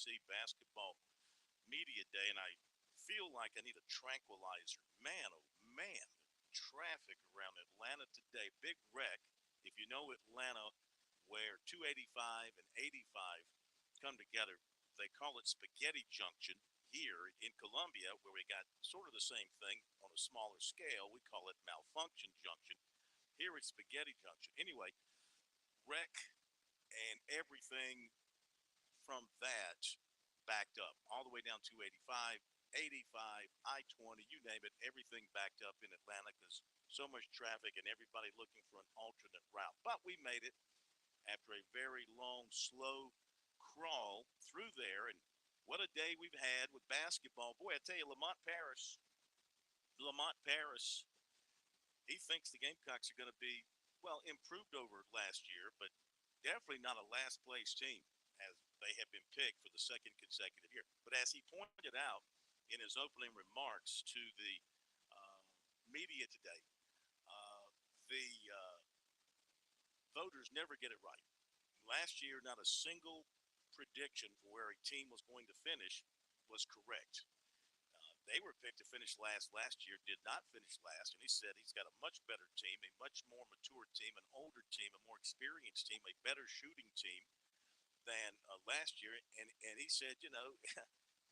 SEC basketball media day, and I feel like I need a tranquilizer. Man, oh man, traffic around Atlanta today. Big wreck. If you know Atlanta, where 285 and 85 come together, they call it Spaghetti Junction. Here in Columbia, where we got sort of the same thing on a smaller scale, we call it Malfunction Junction. Here it's Spaghetti Junction. Anyway, wreck and everything from that backed up all the way down 285, 85, I-20, you name it, everything backed up in Atlanta because so much traffic and everybody looking for an alternate route. But we made it after a very long, slow crawl through there. And what a day we've had with basketball. Boy, I tell you, Lamont Paris, he thinks the Gamecocks are going to be, well, improved over last year, but definitely not a last place team as they have been picked for the second consecutive year. But as he pointed out in his opening remarks to the uh, media today, the voters never get it right. Last year, not a single prediction for where a team was going to finish was correct. They were picked to finish last year, did not finish last, and he said he's got a much better team, a much more mature team, an older team, a more experienced team, a better shooting team than last year. And he said,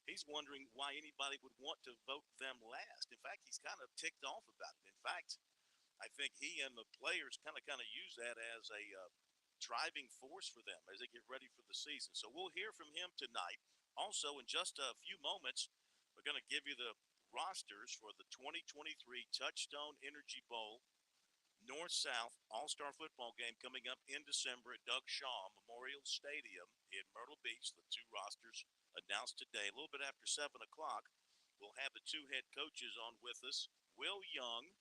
he's wondering why anybody would want to vote them last. In fact, he's kind of ticked off about it. In fact, I think he and the players kind of use that as a driving force for them as they get ready for the season. So we'll hear from him tonight. Also, in just a few moments, we're going to give you the rosters for the 2023 Touchstone Energy Bowl North-South All-Star football game coming up in December at Doug Shaw Memorial Stadium in Myrtle Beach. The two rosters announced today. A little bit after 7 o'clock, we'll have the two head coaches on with us. Will Young,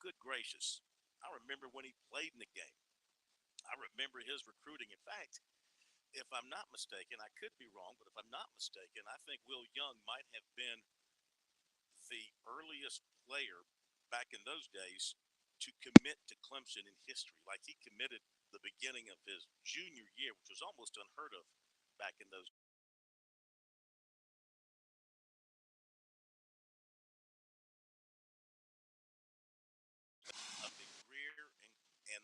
good gracious. I remember when he played in the game. I remember his recruiting. In fact, if I'm not mistaken, I could be wrong, but if I'm not mistaken, I think Will Young might have been the earliest player back in those days to commit to Clemson in history. Like he committed the beginning of his junior year, which was almost unheard of back in those of the career. And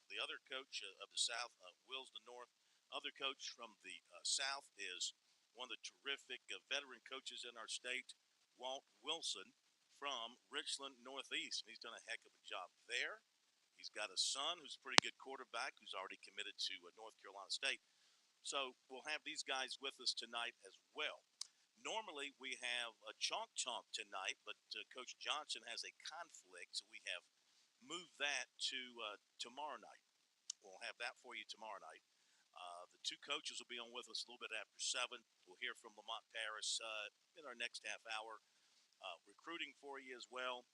the other coach of the South, Will's the North. Other coach from the South is one of the terrific veteran coaches in our state, Walt Wilson from Richland Northeast. And he's done a heck of a job there. He's got a son who's a pretty good quarterback who's already committed to North Carolina State. So we'll have these guys with us tonight as well. Normally we have a chalk talk tonight, but Coach Johnson has a conflict, so we have moved that to tomorrow night. We'll have that for you tomorrow night. The two coaches will be on with us a little bit after 7. We'll hear from Lamont Paris in our next half hour. Recruiting for you as well.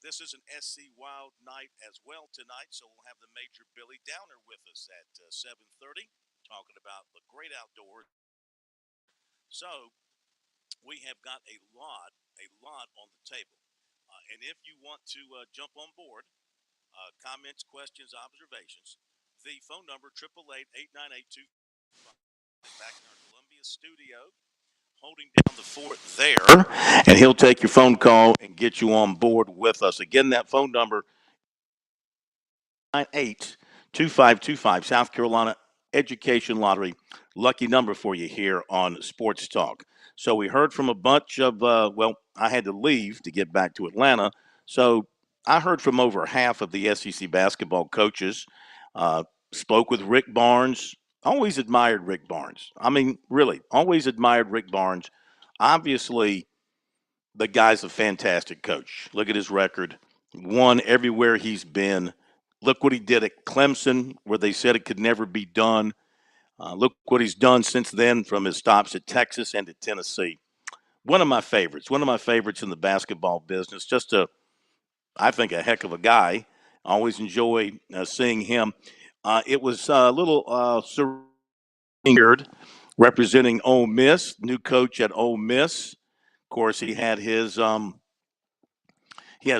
This is an SC Wild night as well tonight, so we'll have the Major Billy Downer with us at 7:30, talking about the great outdoors. So we have got a lot on the table. And if you want to jump on board, comments, questions, observations, the phone number 888-898-2. Back in our Columbia studio, holding down the fort there, and he'll take your phone call and get you on board with us. Again, that phone number 982525, South Carolina Education Lottery. Lucky number for you here on Sports Talk. So we heard from a bunch of, I had to leave to get back to Atlanta. So I heard from over half of the SEC basketball coaches, spoke with Rick Barnes. Always admired Rick Barnes. I mean, really, always admired Rick Barnes. Obviously, the guy's a fantastic coach. Look at his record. Won everywhere he's been. Look what he did at Clemson, where they said it could never be done. Look what he's done since then from his stops at Texas and at Tennessee. One of my favorites in the basketball business. I think, a heck of a guy. Always enjoy seeing him. It was a little surrendered representing Ole Miss, new coach at Ole Miss. Of course, he has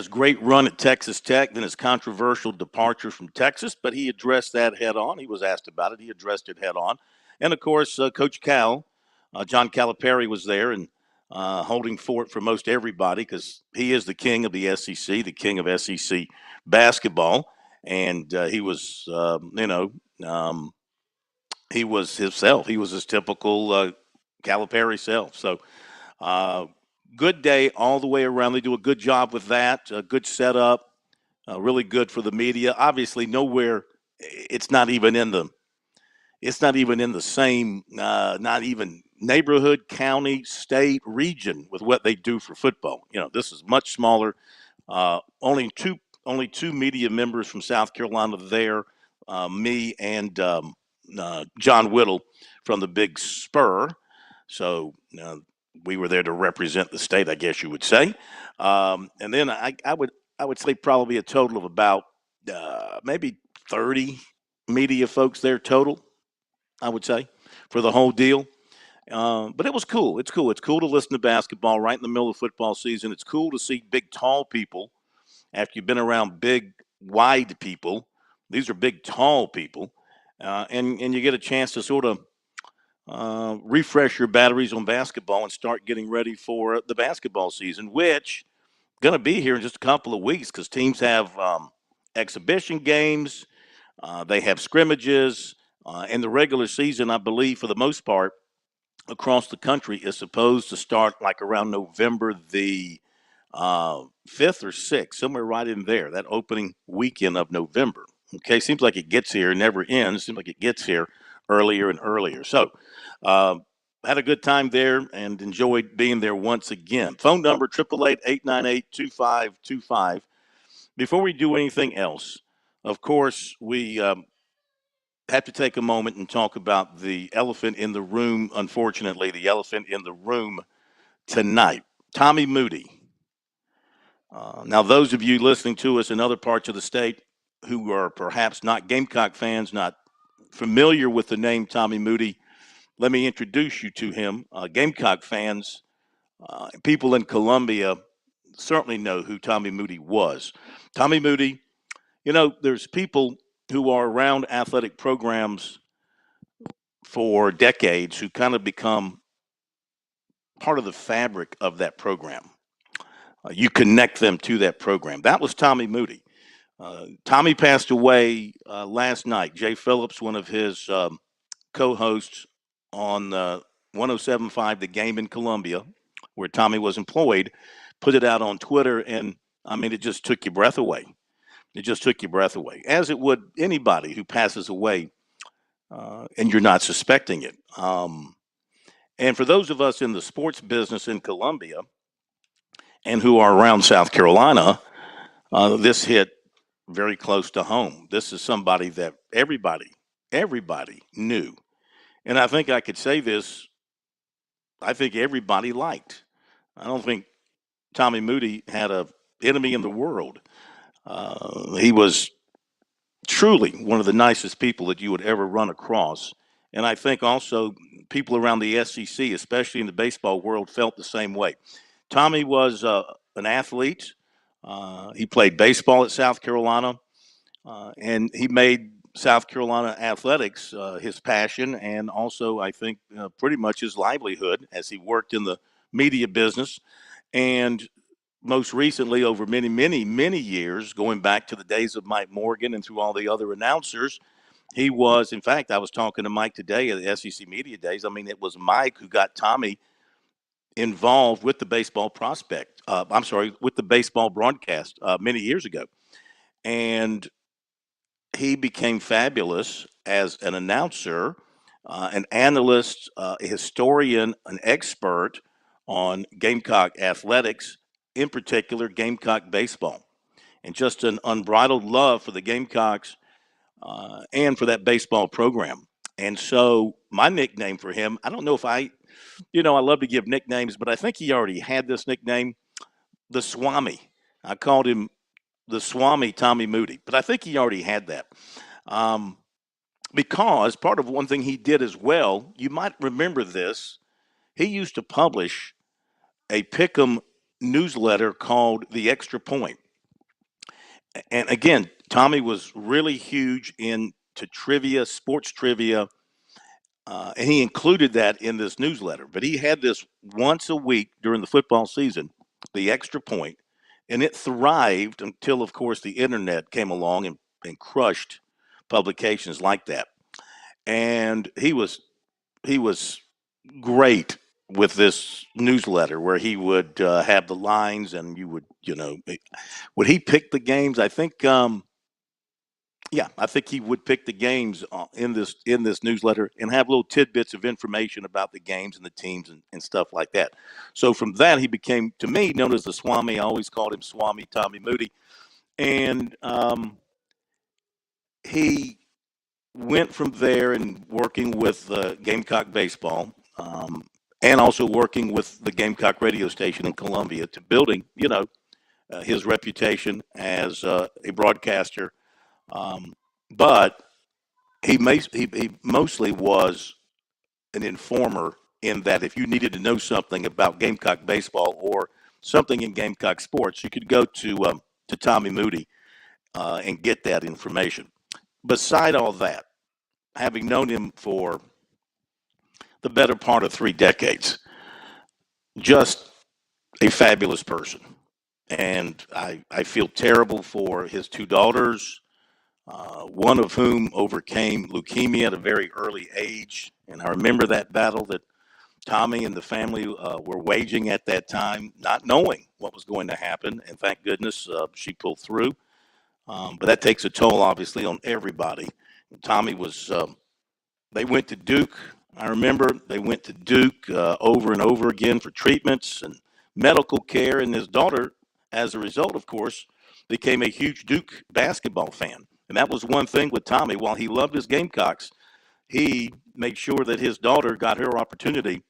great run at Texas Tech, then his controversial departure from Texas, but he addressed that head on. He was asked about it. He addressed it head on. And of course, Coach Cal, John Calipari was there and holding fort for most everybody because he is the king of the SEC, the king of SEC basketball. And he was, he was himself. He was his typical Calipari self. So uh, good day all the way around. They do a good job with that. A good setup. Really good for the media. Obviously, nowhere. It's not even in the. It's not even in the same. Not even neighborhood, county, state, region with what they do for football. This is much smaller. Only two media members from South Carolina there. Me and John Whittle from the Big Spur. So we were there to represent the state, I guess you would say. And then I would say probably a total of about maybe 30 media folks there total. I would say for the whole deal. But it was cool. It's cool. It's cool to listen to basketball right in the middle of football season. It's cool to see big, tall people after you've been around big, wide people. These are big, tall people, and you get a chance to sort of refresh your batteries on basketball and start getting ready for the basketball season, which going to be here in just a couple of weeks because teams have exhibition games, they have scrimmages, and the regular season, I believe, for the most part, across the country is supposed to start like around November the 5th or 6th, somewhere right in there, that opening weekend of November. Okay, seems like it gets here, never ends. Seems like it gets here earlier and earlier. So, uh, had a good time there and enjoyed being there once again. Phone number 888-898-2525. Before we do anything else, of course, we have to take a moment and talk about the elephant in the room. Unfortunately, the elephant in the room tonight, Tommy Moody. Now, those of you listening to us in other parts of the state who are perhaps not Gamecock fans, not familiar with the name Tommy Moody, let me introduce you to him. Gamecock fans, people in Columbia certainly know who Tommy Moody was. Tommy Moody, there's people who are around athletic programs for decades who kind of become part of the fabric of that program. You connect them to that program. That was Tommy Moody. Tommy passed away last night. Jay Phillips, one of his co-hosts on 107.5 The Game in Columbia, where Tommy was employed, put it out on Twitter, and I mean, it just took your breath away. It just took your breath away, as it would anybody who passes away and you're not suspecting it. And for those of us in the sports business in Columbia and who are around South Carolina, this hit very close to home. This is somebody that everybody knew. And I think I could say this, I think everybody liked. I don't think Tommy Moody had a enemy in the world. He was truly one of the nicest people that you would ever run across. And I think also people around the SEC, especially in the baseball world, felt the same way. Tommy was an athlete. He played baseball at South Carolina, and he made South Carolina athletics his passion and also, I think, pretty much his livelihood as he worked in the media business. And most recently, over many, many, many years, going back to the days of Mike Morgan and through all the other announcers, he was, in fact, I was talking to Mike today at the SEC Media Days. I mean, it was Mike who got Tommy involved with the baseball prospect. With the baseball broadcast many years ago. And he became fabulous as an announcer, an analyst, a historian, an expert on Gamecock athletics, in particular Gamecock baseball, and just an unbridled love for the Gamecocks and for that baseball program. And so my nickname for him, I don't know if I love to give nicknames, but I think he already had this nickname, the Swami. I called him the Swami Tommy Moody, but I think he already had that. Um, because part of one thing he did as well, you might remember this, he used to publish a Pick'em newsletter called The Extra Point. And again, Tommy was really huge into trivia, sports trivia, and he included that in this newsletter. But he had this once a week during the football season, the extra point, and it thrived until, of course, the internet came along and crushed publications like that. And he was great with this newsletter where he would have the lines, and you would, would he pick the games? I think yeah, I think he would pick the games in this newsletter and have little tidbits of information about the games and the teams and stuff like that. So from that, he became, to me, known as the Swami. I always called him Swami Tommy Moody, and he went from there and working with Gamecock baseball, and also working with the Gamecock radio station in Columbia to building, his reputation as a broadcaster. But he mostly was an informer in that if you needed to know something about Gamecock baseball or something in Gamecock sports, you could go to Tommy Moody and get that information. Beside all that, having known him for the better part of 3 decades, just a fabulous person. And I feel terrible for his two daughters, one of whom overcame leukemia at a very early age. And I remember that battle that Tommy and the family were waging at that time, not knowing what was going to happen. And thank goodness she pulled through. But that takes a toll, obviously, on everybody. Tommy was, they went to Duke. I remember they went to Duke over and over again for treatments and medical care. And his daughter, as a result, of course, became a huge Duke basketball fan. And that was one thing with Tommy. While he loved his Gamecocks, he made sure that his daughter got her opportunity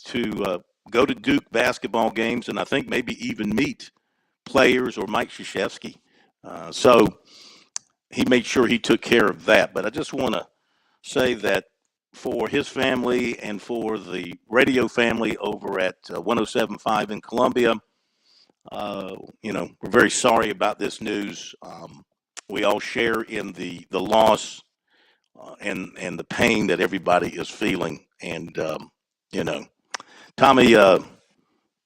to go to Duke basketball games and I think maybe even meet players or Mike Krzyzewski. So he made sure he took care of that. But I just want to say that for his family and for the radio family over at 107.5 in Columbia, we're very sorry about this news. We all share in the loss and the pain that everybody is feeling. And you know, Tommy,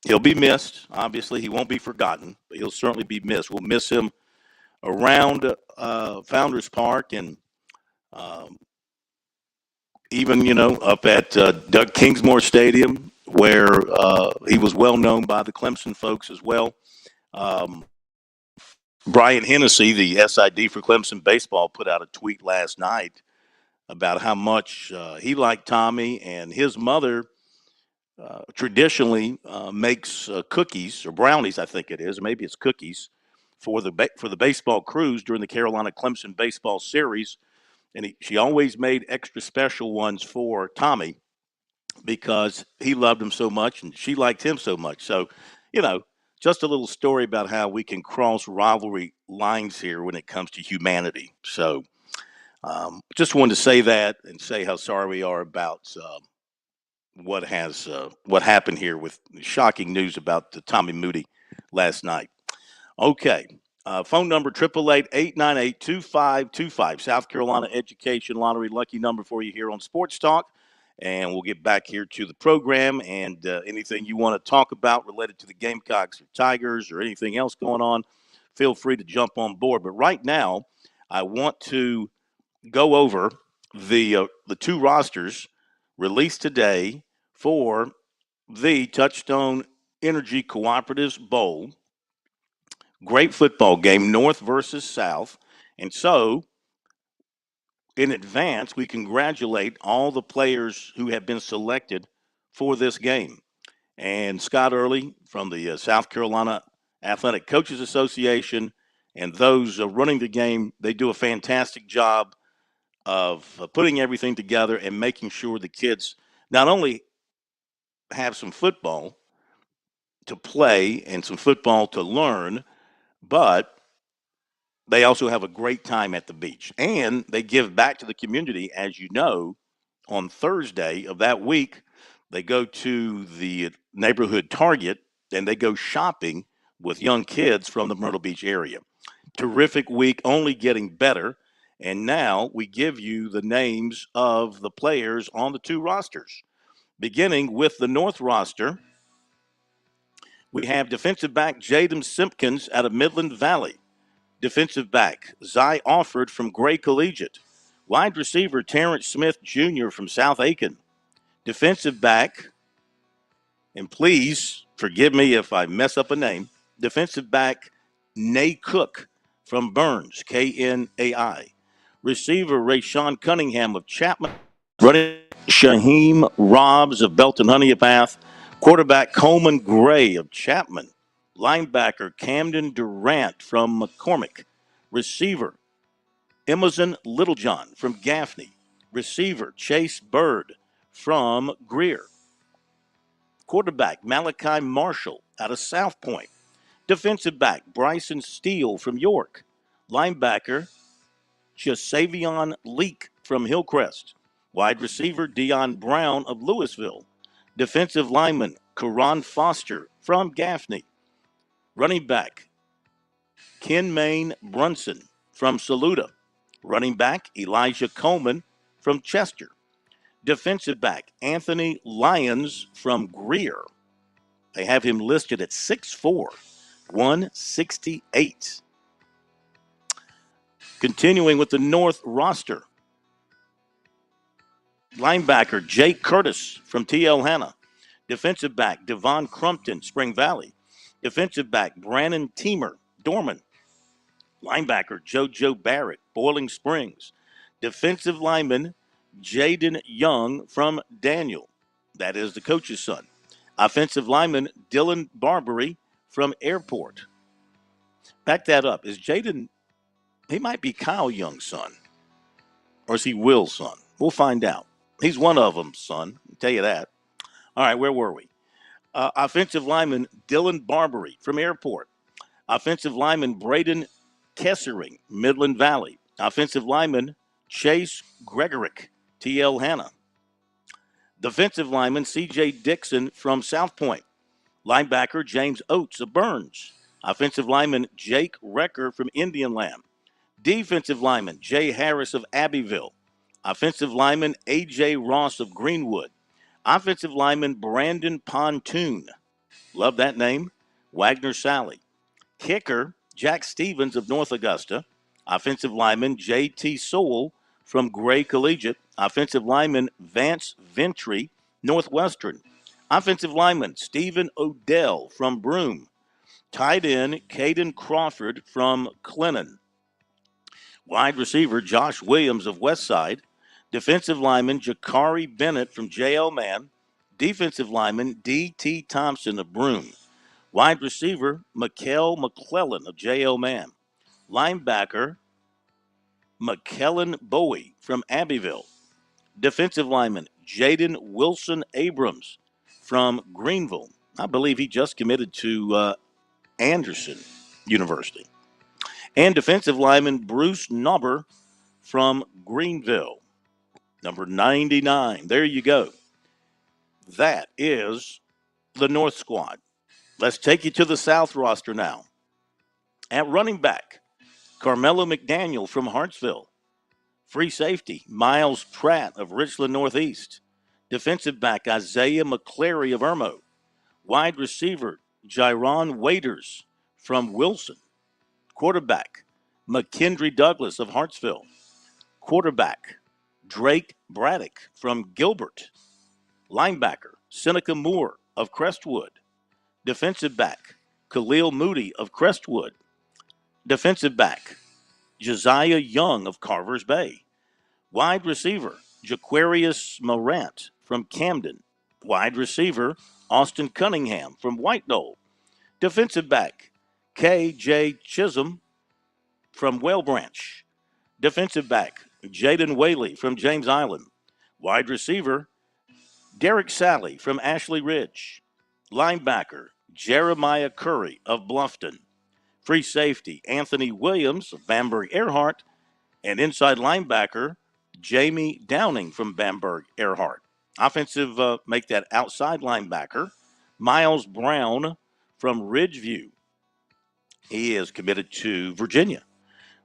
he'll be missed. Obviously, he won't be forgotten, but he'll certainly be missed. We'll miss him around Founders Park and um, even up at Doug Kingsmore Stadium, where he was well known by the Clemson folks as well. Um, Brian Hennessy, the SID for Clemson baseball, put out a tweet last night about how much he liked Tommy, and his mother traditionally makes cookies or brownies, I think it is, maybe it's cookies for the baseball crews during the Carolina Clemson baseball series, and she always made extra special ones for Tommy because he loved him so much and she liked him so much. So, you know, just a little story about how we can cross rivalry lines here when it comes to humanity. So, just wanted to say that and say how sorry we are about what happened here with shocking news about Tommy Moody last night. Okay. Phone number 888-898-2525. South Carolina Education Lottery lucky number for you here on Sports Talk. And we'll get back here to the program and anything you want to talk about related to the Gamecocks or Tigers or anything else going on, feel free to jump on board. But right now, I want to go over the two rosters released today for the Touchstone Energy Cooperatives Bowl. Great football game, North versus South. And so, in advance, we congratulate all the players who have been selected for this game. And Scott Early from the South Carolina Athletic Coaches Association and those running the game, they do a fantastic job of putting everything together and making sure the kids not only have some football to play and some football to learn, but they also have a great time at the beach. And they give back to the community. As you know, on Thursday of that week, they go to the neighborhood Target and they go shopping with young kids from the Myrtle Beach area. Terrific week, only getting better. And now we give you the names of the players on the two rosters. Beginning with the North roster, we have defensive back Jaden Simpkins out of Midland Valley. Defensive back Zy Offord from Gray Collegiate. Wide receiver Terrence Smith Jr. from South Aiken. Defensive back, and please forgive me if I mess up a name, defensive back Nay Cook from Burns, Knai. Receiver Rayshawn Cunningham of Chapman. Running Shaheem Robs of Belton Honeypath. Quarterback Coleman Gray of Chapman. Linebacker Camden Durant from McCormick. Receiver Emerson Littlejohn from Gaffney. Receiver Chase Bird from Greer. Quarterback Malachi Marshall out of South Point. Defensive back Bryson Steele from York. Linebacker Chasavion Leak from Hillcrest. Wide receiver Dion Brown of Louisville. Defensive lineman Karan Foster from Gaffney. Running back Ken Main Brunson from Saluda. Running back Elijah Coleman from Chester. Defensive back Anthony Lyons from Greer. They have him listed at 6'4", 168. Continuing with the North roster. Linebacker Jake Curtis from TL Hanna. Defensive back Devon Crumpton, Spring Valley. Defensive back Brandon Teemer, Dorman. Linebacker JoJo Barrett, Boiling Springs. Defensive lineman Jaden Young from Daniel. That is the coach's son. Offensive lineman Dylan Barbary from Airport. Back that up. Is Jaden, he might be Kyle Young's son. Or is he Will's son? We'll find out. He's one of them, son. I'll tell you that. All right, where were we? Offensive lineman Dylan Barbary from Airport. Offensive lineman Braden Kessering, Midland Valley. Offensive lineman Chase Gregorick, TL Hanna. Defensive lineman CJ Dixon from South Point. Linebacker James Oates of Burns. Offensive lineman Jake Recker from Indian Land. Defensive lineman Jay Harris of Abbeville. Offensive lineman A.J. Ross of Greenwood. Offensive lineman Brandon Pontoon. Love that name. Wagner Sally. Kicker Jack Stevens of North Augusta. Offensive lineman J.T. Sewell from Gray Collegiate. Offensive lineman Vance Ventry, Northwestern. Offensive lineman Stephen Odell from Broome. Tight end Caden Crawford from Clennon. Wide receiver Josh Williams of Westside. Defensive lineman Jakari Bennett from J.L. Mann. Defensive lineman D.T. Thompson of Broome. Wide receiver Mikkel McClellan of J.L. Mann. Linebacker McKellen Bowie from Abbeville. Defensive lineman Jaden Wilson Abrams from Greenville. I believe he just committed to Anderson University. And defensive lineman Bruce Knobber from Greenville. Number 99. There you go. That is the North squad. Let's take you to the South roster now. At running back, Carmelo McDaniel from Hartsville. Free safety, Miles Pratt of Richland Northeast. Defensive back, Isaiah McClary of Irmo. Wide receiver, Jaron Waiters from Wilson. Quarterback, McKendry Douglas of Hartsville. Quarterback, Drake Braddock from Gilbert. Linebacker, Seneca Moore of Crestwood. Defensive back, Khalil Moody of Crestwood. Defensive back, Josiah Young of Carvers Bay. Wide receiver, Jaquarius Morant from Camden. Wide receiver, Austin Cunningham from White Knoll. Defensive back, K.J. Chisholm from Whale Branch. Defensive back, Jaden Whaley from James Island. Wide receiver, Derek Sally from Ashley Ridge. Linebacker, Jeremiah Curry of Bluffton. Free safety, Anthony Williams of Bamberg Earhart. And inside linebacker, Jamie Downing from Bamberg Earhart. Offensive, make that outside linebacker, Miles Brown from Ridgeview. He is committed to Virginia.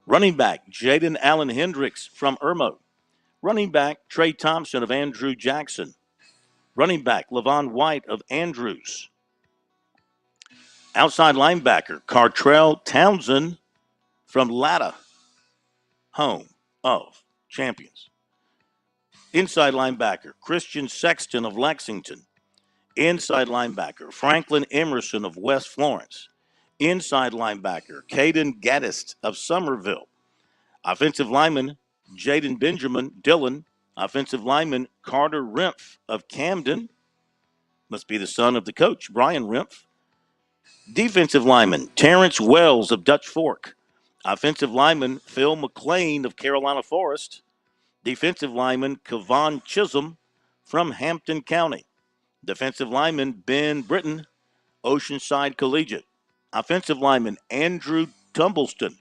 Running back, Jaden Allen Hendricks from Irmo. Running back, Trey Thompson of Andrew Jackson. Running back, Levon White of Andrews. Outside linebacker, Cartrell Townsend from Latta, home of champions. Inside linebacker, Christian Sexton of Lexington. Inside linebacker, Franklin Emerson of West Florence. Inside linebacker, Caden Gaddist of Somerville. Offensive lineman, Jaden Benjamin Dillon. Offensive lineman, Carter Rimpf of Camden. Must be the son of the coach, Brian Rimpf. Defensive lineman, Terrence Wells of Dutch Fork. Offensive lineman, Phil McLean of Carolina Forest. Defensive lineman, Kevon Chisholm from Hampton County. Defensive lineman, Ben Britton, Oceanside Collegiate. Offensive lineman, Andrew Tumbleston,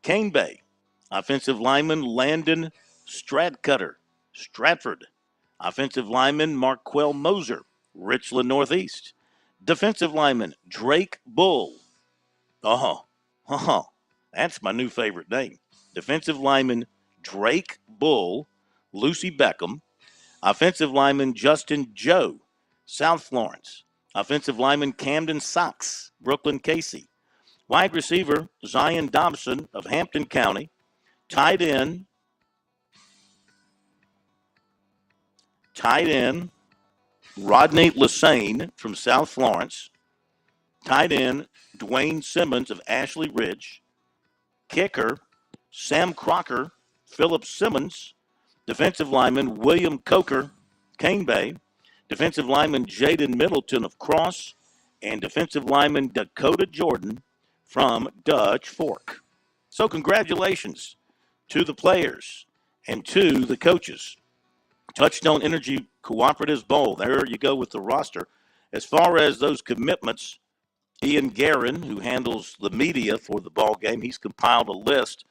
Cane Bay. Offensive lineman, Landon Stradcutter, Stratford. Offensive lineman, Marquell Moser, Richland Northeast. Defensive lineman, Drake Bull. That's my new favorite name. Defensive lineman, Drake Bull, Lucy Beckham. Offensive lineman, Justin Joe, South Florence. Offensive lineman, Camden Sox, Brooklyn Casey. Wide receiver, Zion Dobson of Hampton County. Tight end, Rodney Lassane from South Florence. Tight end, Dwayne Simmons of Ashley Ridge. Kicker, Sam Crocker, Philip Simmons. Defensive lineman, William Coker, Cane Bay. Defensive lineman, Jaden Middleton of Cross. And defensive lineman, Dakota Jordan from Dutch Fork. So congratulations to the players and to the coaches. Touchstone Energy Cooperatives Bowl. There you go with the roster. As far as those commitments, Ian Guerin, who handles the media for the ball game, he's compiled a list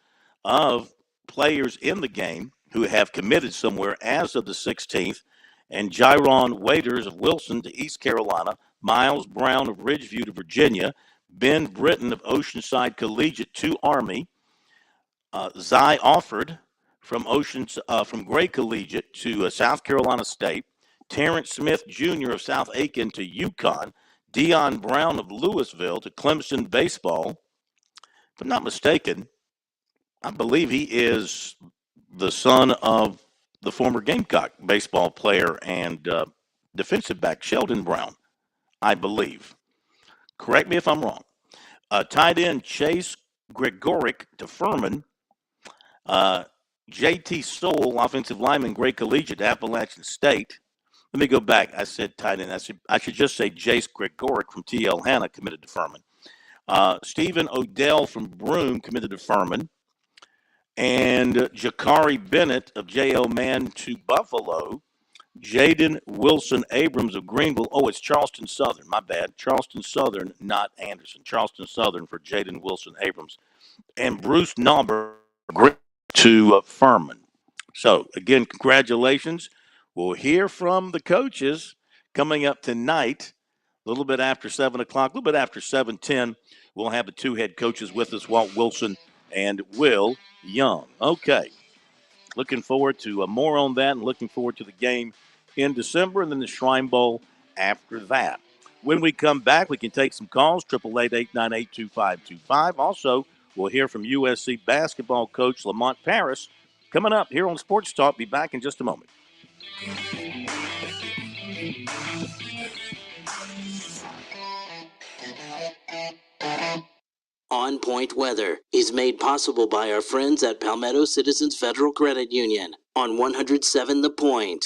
of players in the game who have committed somewhere as of the 16th. And Jaron Waiters of Wilson to East Carolina, Miles Brown of Ridgeview to Virginia, Ben Britton of Oceanside Collegiate to Army, Zy Offord from Gray Collegiate to South Carolina State, Terrence Smith Jr. of South Aiken to UConn, Dion Brown of Louisville to Clemson baseball. If I'm not mistaken, I believe he is the son of the former Gamecock baseball player and defensive back Sheldon Brown, I believe. Correct me if I'm wrong. Tight end Chase Gregoric to Furman. J.T. Soul, offensive lineman, Gray Collegiate, Appalachian State. Let me go back. I said tight end. I should just say Jace Gregoric from T.L. Hanna committed to Furman. Stephen Odell from Broome committed to Furman. And Jakari Bennett of J.L. Mann to Buffalo. Jaden Wilson Abrams of Greenville. Oh, it's Charleston Southern. My bad. Charleston Southern, not Anderson. Charleston Southern for Jaden Wilson Abrams. And Bruce Nauber to Furman. So, again, congratulations. We'll hear from the coaches coming up tonight, a little bit after 7 o'clock, a little bit after 7:10. We'll have the two head coaches with us, Walt Wilson and Will Young. Okay. Looking forward to more on that and looking forward to the game in December and then the Shrine Bowl after that. When we come back, we can take some calls, 888-898-2525. Also, we'll hear from USC basketball coach Lamont Paris coming up here on Sports Talk. Be back in just a moment. On Point Weather is made possible by our friends at Palmetto Citizens Federal Credit Union on 107 The Point.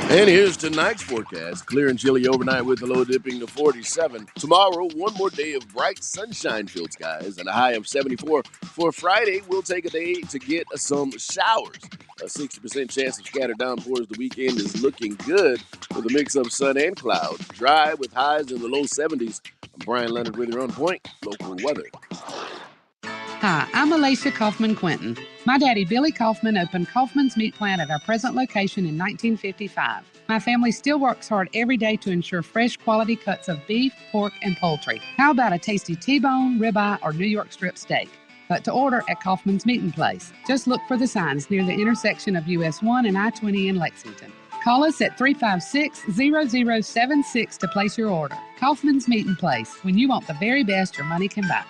And here's tonight's forecast. Clear and chilly overnight with the low dipping to 47. Tomorrow, one more day of bright sunshine-filled skies and a high of 74. For Friday, we'll take a day to get some showers. A 60% chance of scattered downpours. The weekend is looking good with a mix of sun and cloud. Dry with highs in the low 70s. I'm Brian Leonard with your On Point local weather. Hi, I'm Alicia Kaufman-Quinton. My daddy, Billy Kaufman, opened Kaufman's Meat Plant at our present location in 1955. My family still works hard every day to ensure fresh quality cuts of beef, pork, and poultry. How about a tasty T-bone, ribeye, or New York strip steak? but to order at Kaufman's Meeting Place. Just look for the signs near the intersection of US 1 and I-20 in Lexington. Call us at 356-0076 to place your order. Kaufman's Meeting Place, when you want the very best your money can buy.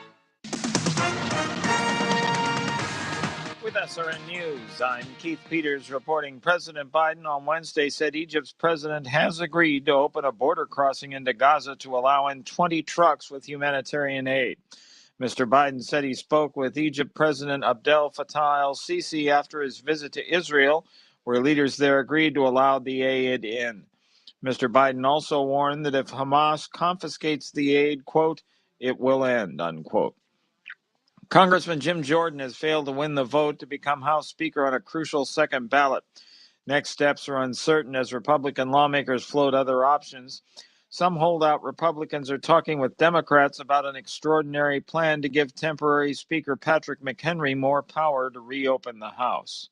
With SRN News, I'm Keith Peters reporting President Biden on Wednesday said Egypt's president has agreed to open a border crossing into Gaza to allow in 20 trucks with humanitarian aid. Mr. Biden said he spoke with Egypt President Abdel Fattah el-Sisi after his visit to Israel, where leaders there agreed to allow the aid in. Mr. Biden also warned that if Hamas confiscates the aid, quote, it will end, unquote. Congressman Jim Jordan has failed to win the vote to become House Speaker on a crucial second ballot. Next steps are uncertain as Republican lawmakers float other options. Some holdout Republicans are talking with Democrats about an extraordinary plan to give temporary Speaker Patrick McHenry more power to reopen the House.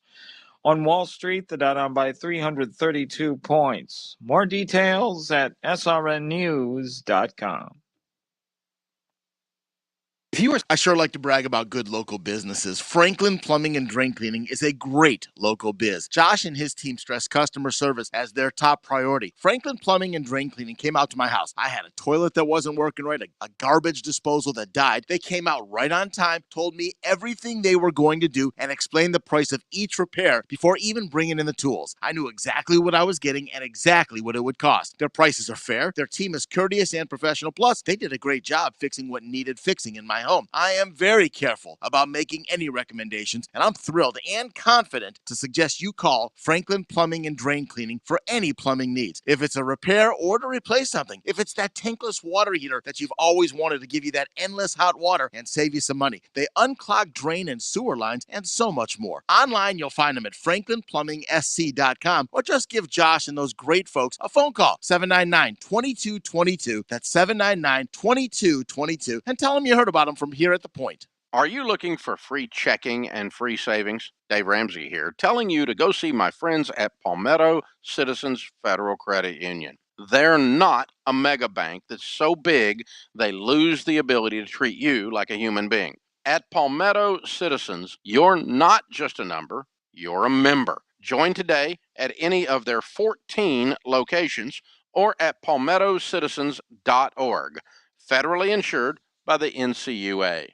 On Wall Street, the Dow down by 332 points. More details at srnnews.com. I sure like to brag about good local businesses. Franklin Plumbing and Drain Cleaning is a great local biz. Josh and his team stress customer service as their top priority. Franklin Plumbing and Drain Cleaning came out to my house. I had a toilet that wasn't working right, a garbage disposal that died. They came out right on time, told me everything they were going to do, and explained the price of each repair before even bringing in the tools. I knew exactly what I was getting and exactly what it would cost. Their prices are fair, their team is courteous and professional, plus they did a great job fixing what needed fixing in my home. I am very careful about making any recommendations, and I'm thrilled and confident to suggest you call Franklin Plumbing and Drain Cleaning for any plumbing needs. If it's a repair or to replace something, if it's that tankless water heater that you've always wanted to give you that endless hot water and save you some money. They unclog drain and sewer lines and so much more. Online, you'll find them at franklinplumbing.sc.com or just give Josh and those great folks a phone call, 799-2222. That's 799-2222, and tell them you heard about them from here at The Point. Are you looking for free checking and free savings? Dave Ramsey here, telling you to go see my friends at Palmetto Citizens Federal Credit Union. They're not a mega bank that's so big they lose the ability to treat you like a human being. At Palmetto Citizens, you're not just a number, you're a member. Join today at any of their 14 locations or at palmettocitizens.org. Federally insured by the NCUA.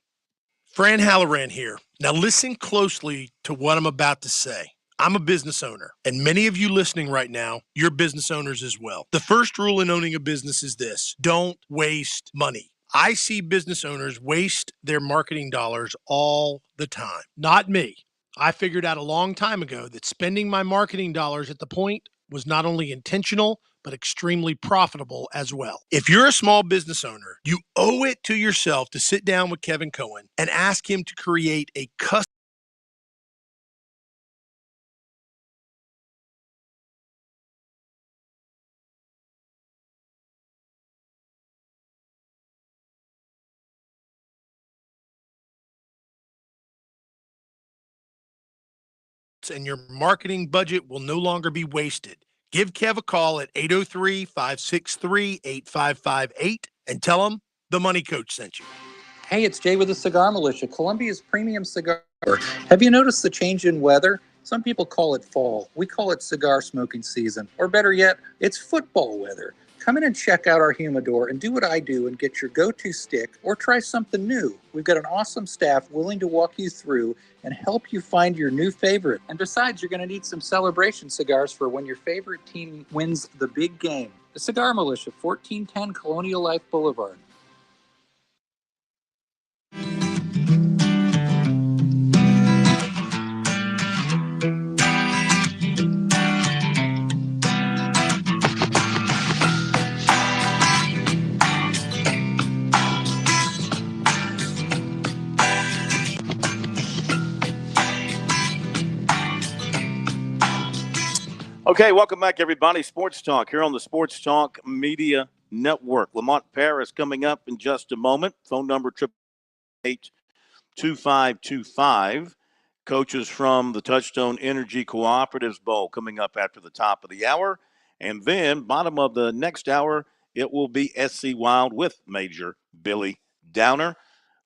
Fran Halloran here. Now listen closely to what I'm about to say. I'm a business owner, and many of you listening right now, you're business owners as well. The first rule in owning a business is this: don't waste money. I see business owners waste their marketing dollars all the time. Not me. I figured out a long time ago that spending my marketing dollars at The Point was not only intentional, but extremely profitable as well. If you're a small business owner, you owe it to yourself to sit down with Kevin Cohen and ask him to create a custom and your marketing budget will no longer be wasted. Give Kev a call at 803-563-8558 and tell him the Money Coach sent you. Hey, it's Jay with the Cigar Militia, Columbia's premium cigar. Have you noticed the change in weather? Some people call it fall. We call it cigar smoking season. Or better yet, it's football weather. Come in and check out our humidor and do what I do and get your go-to stick or try something new. We've got an awesome staff willing to walk you through and help you find your new favorite. And besides, you're going to need some celebration cigars for when your favorite team wins the big game. The Cigar Militia, 1410 Colonial Life Boulevard. Okay, welcome back, everybody. Sports Talk here on the Sports Talk Media Network. Lamont Paris coming up in just a moment. Phone number 888-2525. Coaches from the Touchstone Energy Cooperatives Bowl coming up after the top of the hour. And then, bottom of the next hour, it will be SC Wild with Major Billy Downer.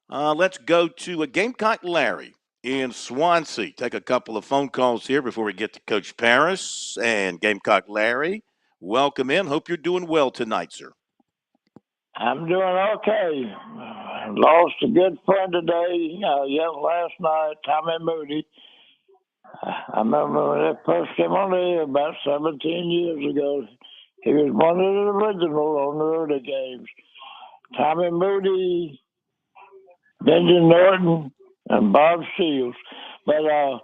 Let's go to a Gamecock Larry in Swansea. Take a couple of phone calls here before we get to Coach Paris and Gamecock Larry. Welcome in. Hope you're doing well tonight, sir. I'm doing okay. Lost a good friend today. Last night, Tommy Moody. I remember when that first came on the air about 17 years ago. He was one of the original on the early games. Tommy Moody, Benji Norton, and Bob Shields. But I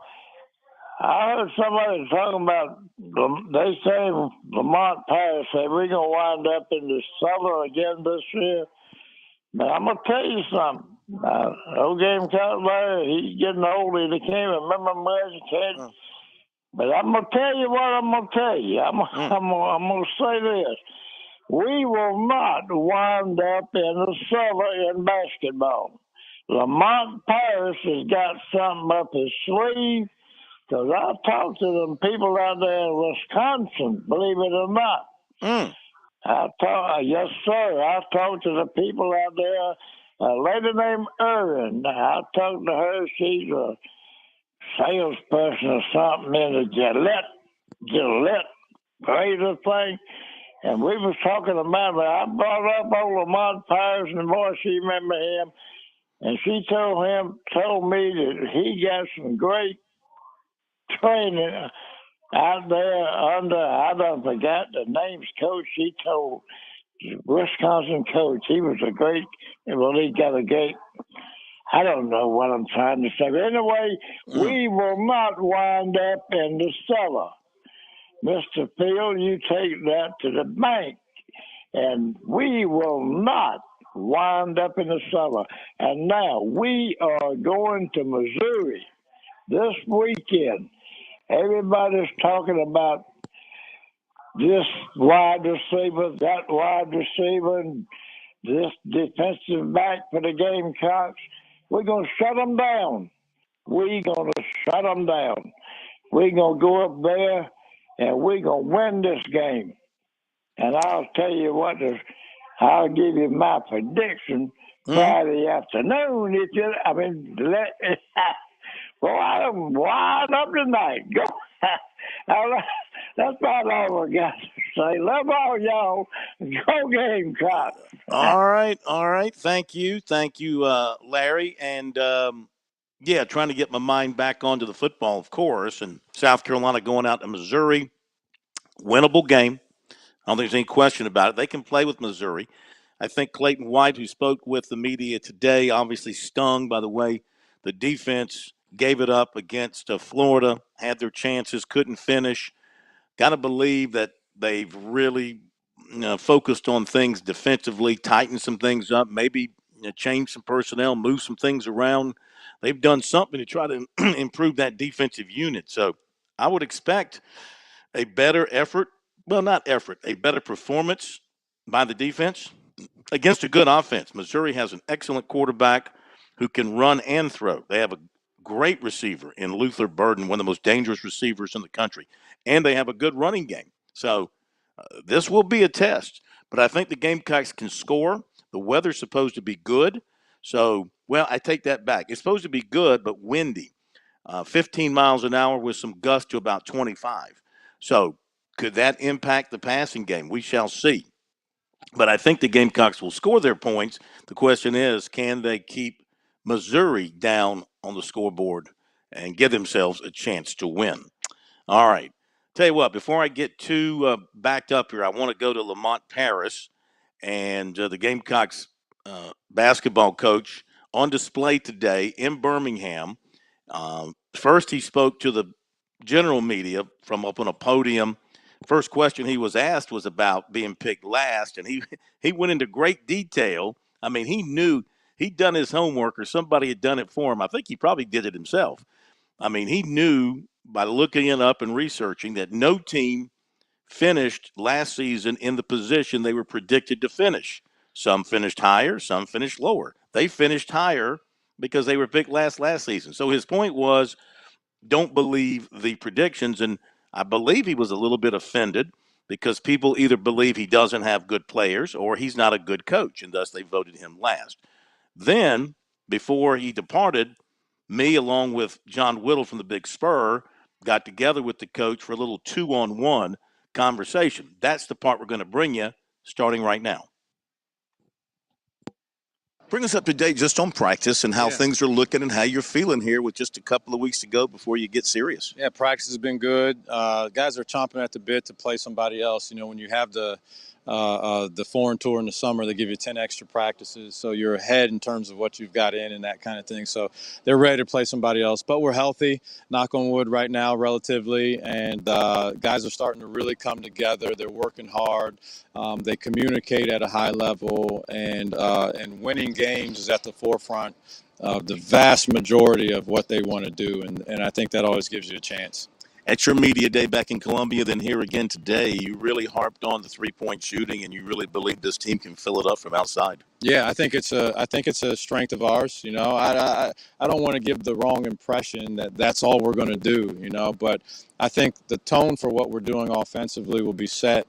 heard somebody talking about, they say Lamont Paris said we're going to wind up in the cellar again this year. But I'm going to tell you something. Old Gamecock Larry, he's getting older. He can't remember much. He can't. But I'm going to tell you what I'm going to tell you. I'm going to say this. We will not wind up in the cellar in basketball. Lamont Paris has got something up his sleeve, because I've talked to them people out there in Wisconsin, believe it or not. Yes, sir. I've talked to the people out there. A lady named Erin. I talked to her. She's a salesperson or something in the Gillette razor thing. And we was talking about it. I brought up old Lamont Paris, and boy, she remember him. And she told me that he got some great training out there under, I don't forget the name's coach. She told Wisconsin coach. He was he got a great, I don't know what I'm trying to say. But anyway, we will not wind up in the cellar. Mr. Field, you take that to the bank. And we will not wind up in the cellar. And now we are going to Missouri this weekend. Everybody's talking about this wide receiver, that wide receiver, and this defensive back for the Gamecocks. We're going to shut them down. We're going to shut them down. We're going to go up there, and we're going to win this game. And I'll tell you what, I'll give you my prediction Friday afternoon. Well, I'm wide up tonight. Go. That's about all I got to say. Love all y'all. Go Gamecocks. All right. Thank you, Larry. And trying to get my mind back onto the football, of course. And South Carolina going out to Missouri, winnable game. I don't think there's any question about it. They can play with Missouri. I think Clayton White, who spoke with the media today, obviously stung by the way the defense gave it up against Florida, had their chances, couldn't finish. Got to believe that they've really focused on things defensively, tightened some things up, maybe change some personnel, move some things around. They've done something to try to improve that defensive unit. So I would expect a better effort. Well, not effort, a better performance by the defense against a good offense. Missouri has an excellent quarterback who can run and throw. They have a great receiver in Luther Burden, one of the most dangerous receivers in the country. And they have a good running game. So this will be a test. But I think the Gamecocks can score. The weather's supposed to be good. So, I take that back. It's supposed to be good, but windy. 15 miles an hour with some gusts to about 25. So could that impact the passing game? We shall see. But I think the Gamecocks will score their points. The question is, can they keep Missouri down on the scoreboard and give themselves a chance to win? All right. Tell you what, before I get too backed up here, I want to go to Lamont Paris and the Gamecocks basketball coach on display today in Birmingham. First, he spoke to the general media from up on a podium. First question he was asked was about being picked last, and he went into great detail. I mean, he knew he'd done his homework, or somebody had done it for him. I think he probably did it himself. I mean, he knew by looking it up and researching that no team finished last season in the position they were predicted to finish. Some finished higher, some finished lower. They finished higher because they were picked last season. So his point was, don't believe the predictions. And I believe he was a little bit offended because people either believe he doesn't have good players or he's not a good coach, and thus they voted him last. Then Before he departed, me, along with John Whittle from the Big Spur, got together with the coach for a little 2-on-1 conversation. That's the part we're going to bring you starting right now. Bring us up to date just on practice and how things are looking and how you're feeling here with just a couple of weeks to go before you get serious. Yeah, practice has been good. Guys are chomping at the bit to play somebody else. You know, when you have the foreign tour in the summer, they give you 10 extra practices, so you're ahead in terms of what you've got in and that kind of thing. So they're ready to play somebody else. But we're healthy, knock on wood, right now, relatively, and guys are starting to really come together. They're working hard. They communicate at a high level, and winning games is at the forefront of the vast majority of what they want to do, and I think that always gives you a chance. At your media day back in Columbia, then here again today, you really harped on the three-point shooting, and you really believe this team can fill it up from outside. Yeah, I think it's a strength of ours. You know, I don't want to give the wrong impression that that's all we're going to do. You know, but I think the tone for what we're doing offensively will be set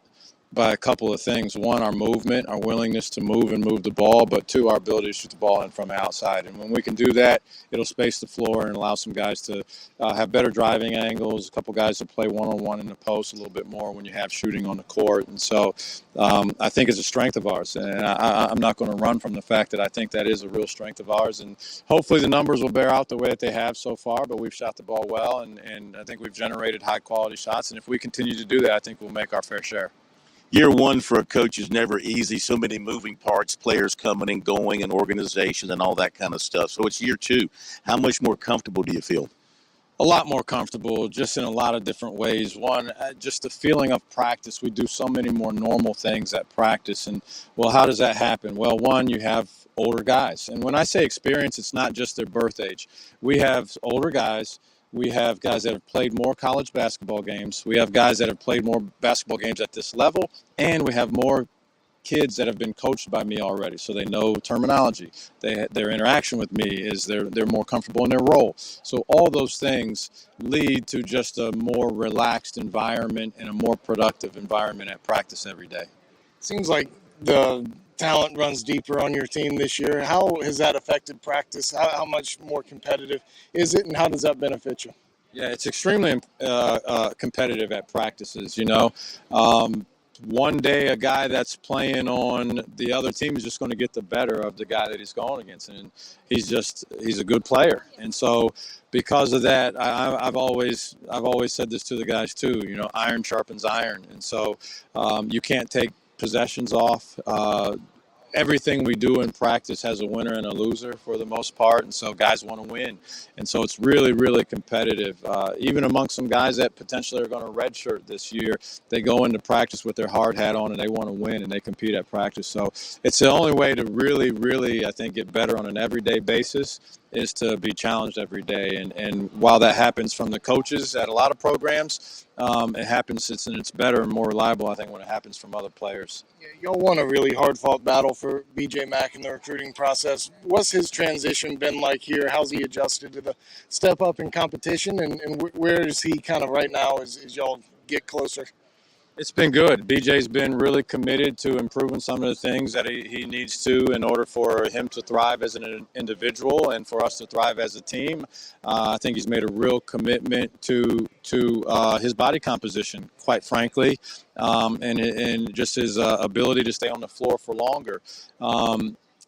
by a couple of things. One, our movement, our willingness to move and move the ball, but two, our ability to shoot the ball in from outside. And when we can do that, it'll space the floor and allow some guys to have better driving angles, a couple guys to play one-on-one in the post a little bit more when you have shooting on the court. And so I think it's a strength of ours. And I'm not going to run from the fact that I think that is a real strength of ours. And hopefully the numbers will bear out the way that they have so far, but we've shot the ball well, and I think we've generated high-quality shots. And if we continue to do that, I think we'll make our fair share. Year one for a coach is never easy. So many moving parts, players coming and going, and organizations and all that kind of stuff. So it's year two. How much more comfortable do you feel? A lot more comfortable, just in a lot of different ways. One, just the feeling of practice. We do so many more normal things at practice. And, well, how does that happen? Well, one, you have older guys. And when I say experience, it's not just their birth age. We have older guys. We have guys that have played more college basketball games. We have guys that have played more basketball games at this level. And we have more kids that have been coached by me already, so they know terminology. Their interaction with me is they're more comfortable in their role. So all those things lead to just a more relaxed environment and a more productive environment at practice every day. Seems like the talent runs deeper on your team this year. How has that affected practice? How much more competitive is it, and how does that benefit you? Yeah, it's extremely competitive at practices, you know. One day a guy that's playing on the other team is just going to get the better of the guy that he's going against, and he's a good player. And so because of that, I've always said this to the guys too, you know, iron sharpens iron. And so you can't take possessions off. Everything we do in practice has a winner and a loser for the most part, and so guys want to win. And so it's really, really competitive. Even amongst some guys that potentially are going to redshirt this year, they go into practice with their hard hat on and they want to win, and they compete at practice. So it's the only way to really, really, I think, get better on an everyday basis is to be challenged every day. And while that happens from the coaches at a lot of programs, it happens, it's better and more reliable, I think, when it happens from other players. Yeah, y'all won a really hard-fought battle for BJ Mack in the recruiting process. What's his transition been like here? How's he adjusted to the step up in competition? And where is he kind of right now as y'all get closer? It's been good. BJ's been really committed to improving some of the things that he needs to in order for him to thrive as an individual and for us to thrive as a team. I think he's made a real commitment to his body composition, quite frankly, and just his ability to stay on the floor for longer.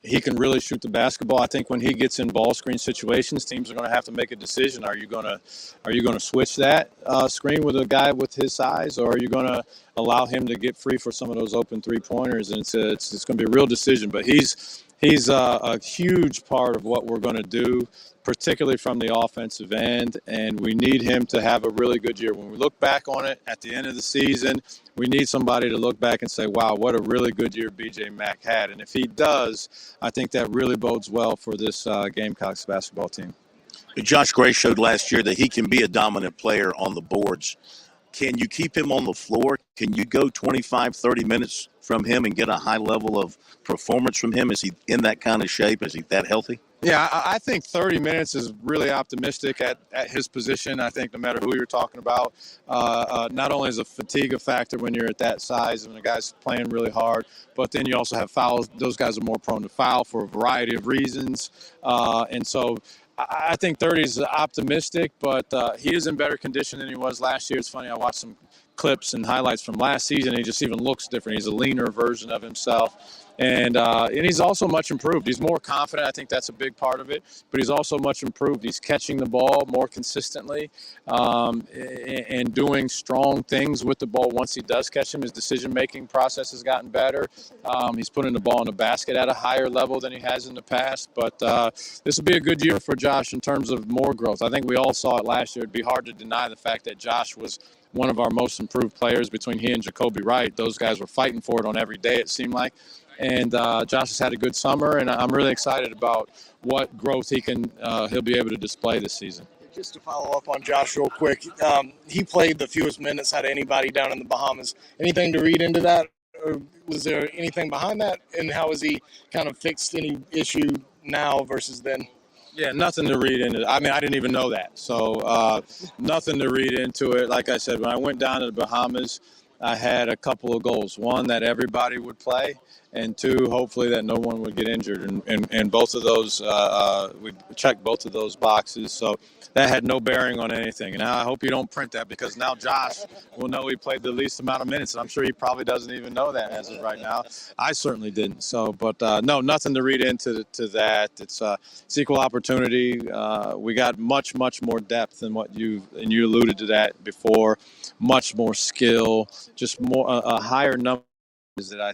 He can really shoot the basketball. I think when he gets in ball screen situations, teams are going to have to make a decision. Are you going to switch that screen with a guy with his size, or are you going to allow him to get free for some of those open three-pointers? And it's going to be a real decision. But he's a huge part of what we're going to do, particularly from the offensive end, and we need him to have a really good year. When we look back on it at the end of the season, we need somebody to look back and say, wow, what a really good year BJ Mack had. And if he does, I think that really bodes well for this Gamecocks basketball team. Josh Gray showed last year that he can be a dominant player on the boards. Can you keep him on the floor? Can you go 25, 30 minutes from him and get a high level of performance from him? Is he in that kind of shape? Is he that healthy? Yeah, I think 30 minutes is really optimistic at his position. I think no matter who you're talking about, not only is a fatigue a factor when you're at that size and the guy's playing really hard, but then you also have fouls. Those guys are more prone to foul for a variety of reasons. And so I think 30 is optimistic, but he is in better condition than he was last year. It's funny, I watched some clips and highlights from last season. He just even looks different. He's a leaner version of himself. And he's also much improved. He's more confident. I think that's a big part of it. But he's also much improved. He's catching the ball more consistently and doing strong things with the ball once he does catch him. His decision-making process has gotten better. He's putting the ball in the basket at a higher level than he has in the past. But this will be a good year for Josh in terms of more growth. I think we all saw it last year. It'd be hard to deny the fact that Josh was one of our most improved players between he and Jacoby Wright. Those guys were fighting for it on every day, it seemed like. And Josh has had a good summer, and I'm really excited about what growth he'll be able to display this season. Just to follow up on Josh real quick, he played the fewest minutes out of anybody down in the Bahamas. Anything to read into that, or was there anything behind that? And how has he kind of fixed any issue now versus then? Yeah, nothing to read into it. I mean, I didn't even know that. So nothing to read into it. Like I said, when I went down to the Bahamas, I had a couple of goals. One, that everybody would play, and two, hopefully that no one would get injured. And both of those, we checked both of those boxes. So that had no bearing on anything. And I hope you don't print that, because now Josh will know he played the least amount of minutes. And I'm sure he probably doesn't even know that as of right now. I certainly didn't. So, but no, nothing to read into that. It's equal opportunity. We got much more depth than what you alluded to that before. Much more skill, just more a higher number that I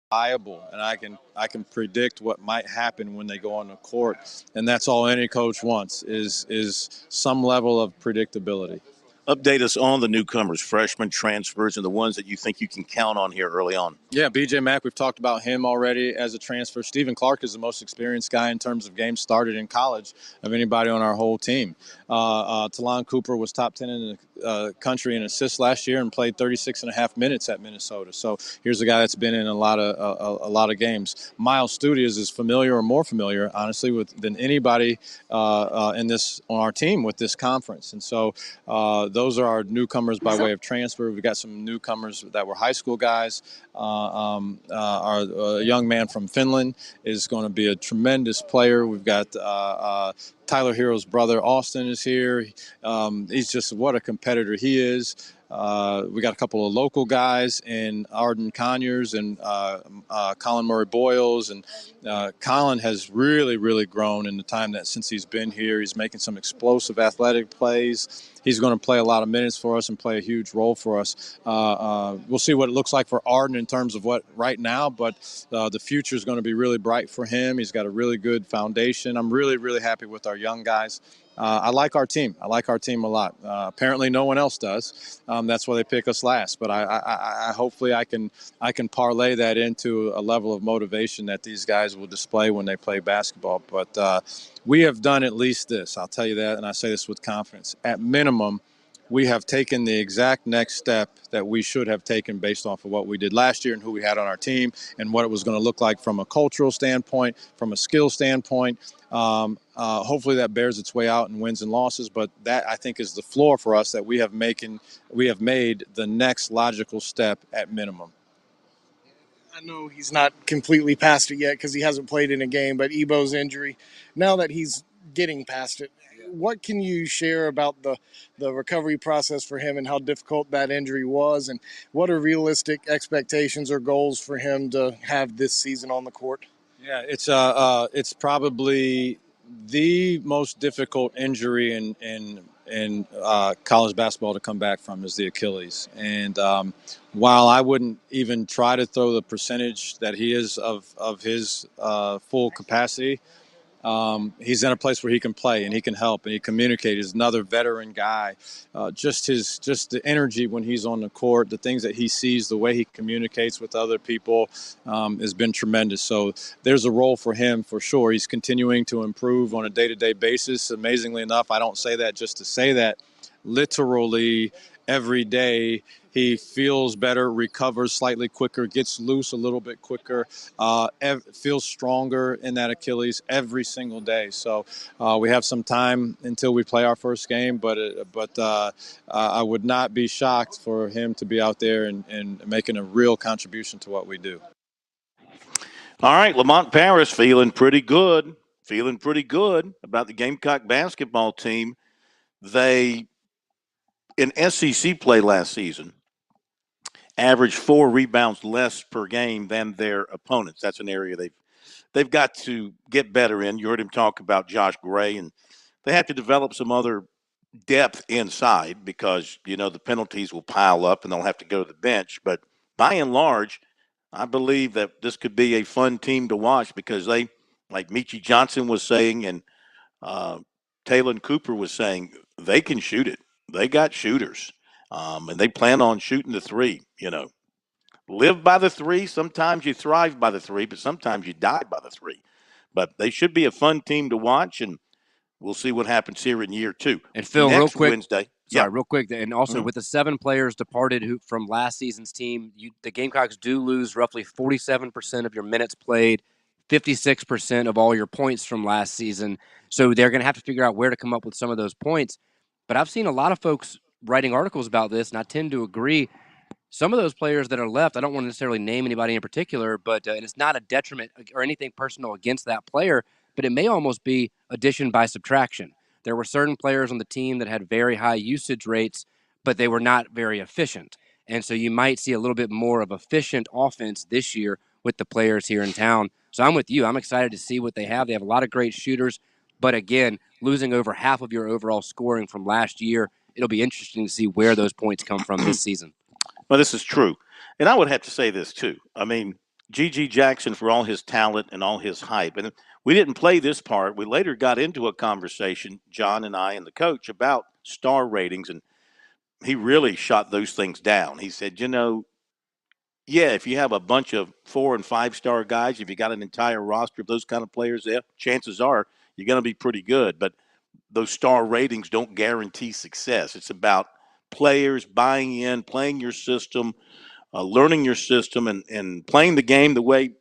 viable, and I can predict what might happen when they go on the court, and that's all any coach wants is some level of predictability. Update us on the newcomers, freshmen, transfers, and the ones that you think you can count on here early on. Yeah, BJ Mack, we've talked about him already as a transfer. Stephen Clark is the most experienced guy in terms of games started in college of anybody on our whole team. Talon Cooper was top 10 in the country in assists last year and played 36 and a half minutes at Minnesota. So here's a guy that's been in a lot of games. Miles Studios is familiar, or more familiar, honestly, than anybody on our team with this conference. And so those are our newcomers by way of transfer. We've got some newcomers that were high school guys. Our young man from Finland is going to be a tremendous player. We've got Tyler Hero's brother, Austin, is here. He's just what a competitor he is. We got a couple of local guys in Arden Conyers and Colin Murray Boyles. And Colin has really grown in the time since he's been here. He's making some explosive athletic plays. He's going to play a lot of minutes for us and play a huge role for us. We'll see what it looks like for Arden in terms of what right now, but the future is going to be really bright for him. He's got a really good foundation. I'm really happy with our young guys. I like our team. I like our team a lot. Apparently, no one else does. That's why they pick us last. But I hopefully I can parlay that into a level of motivation that these guys will display when they play basketball. But we have done at least this. I'll tell you that, and I say this with confidence. At minimum, we have taken the exact next step that we should have taken based off of what we did last year and who we had on our team and what it was going to look like from a cultural standpoint, from a skill standpoint. Hopefully that bears its way out in wins and losses, but that I think is the floor for us that we have made the next logical step at minimum. I know he's not completely past it yet because he hasn't played in a game, but Ebo's injury, now that he's getting past it, what can you share about the recovery process for him and how difficult that injury was, and what are realistic expectations or goals for him to have this season on the court? Yeah, it's probably the most difficult injury in college basketball to come back from is the Achilles. And while I wouldn't even try to throw the percentage that he is of his full capacity, he's in a place where he can play and he can help and he communicates. He's another veteran guy. Just the energy when he's on the court, the things that he sees, the way he communicates with other people has been tremendous. So there's a role for him for sure. He's continuing to improve on a day-to-day basis. Amazingly enough, I don't say that just to say that. Literally every day he feels better, recovers slightly quicker, gets loose a little bit quicker, feels stronger in that Achilles every single day. So we have some time until we play our first game, but I would not be shocked for him to be out there and making a real contribution to what we do. All right, Lamont Paris feeling pretty good about the Gamecock basketball team. They, in SEC play last season, averaged 4 rebounds less per game than their opponents. That's an area they've got to get better in. You heard him talk about Josh Gray, and they have to develop some other depth inside because, the penalties will pile up and they'll have to go to the bench. But by and large, I believe that this could be a fun team to watch because they, like Michie Johnson was saying and Taylon Cooper was saying, they can shoot it. They got shooters. And they plan on shooting the three, Live by the three. Sometimes you thrive by the three, but sometimes you die by the three. But they should be a fun team to watch, and we'll see what happens here in year 2. And Phil, next real quick, Wednesday. real quick, and also with the 7 players departed from last season's team, the Gamecocks do lose roughly 47% of your minutes played, 56% of all your points from last season. So they're going to have to figure out where to come up with some of those points. But I've seen a lot of folks writing articles about this, and I tend to agree. Some of those players that are left, I don't want to necessarily name anybody in particular, but and it's not a detriment or anything personal against that player, but it may almost be addition by subtraction. There were certain players on the team that had very high usage rates, but they were not very efficient. And so you might see a little bit more of efficient offense this year with the players here in town. So I'm with you. I'm excited to see what they have. They have a lot of great shooters, but again, losing over half of your overall scoring from last year, it'll be interesting to see where those points come from this season. Well, this is true. And I would have to say this, too. I mean, G.G. Jackson, for all his talent and all his hype, and we didn't play this part. We later got into a conversation, John and I and the coach, about star ratings, and he really shot those things down. He said, if you have a bunch of 4- and 5-star guys, if you got an entire roster of those kind of players there, chances are you're going to be pretty good. But those star ratings don't guarantee success. It's about players buying in, playing your system, learning your system, and playing the game the way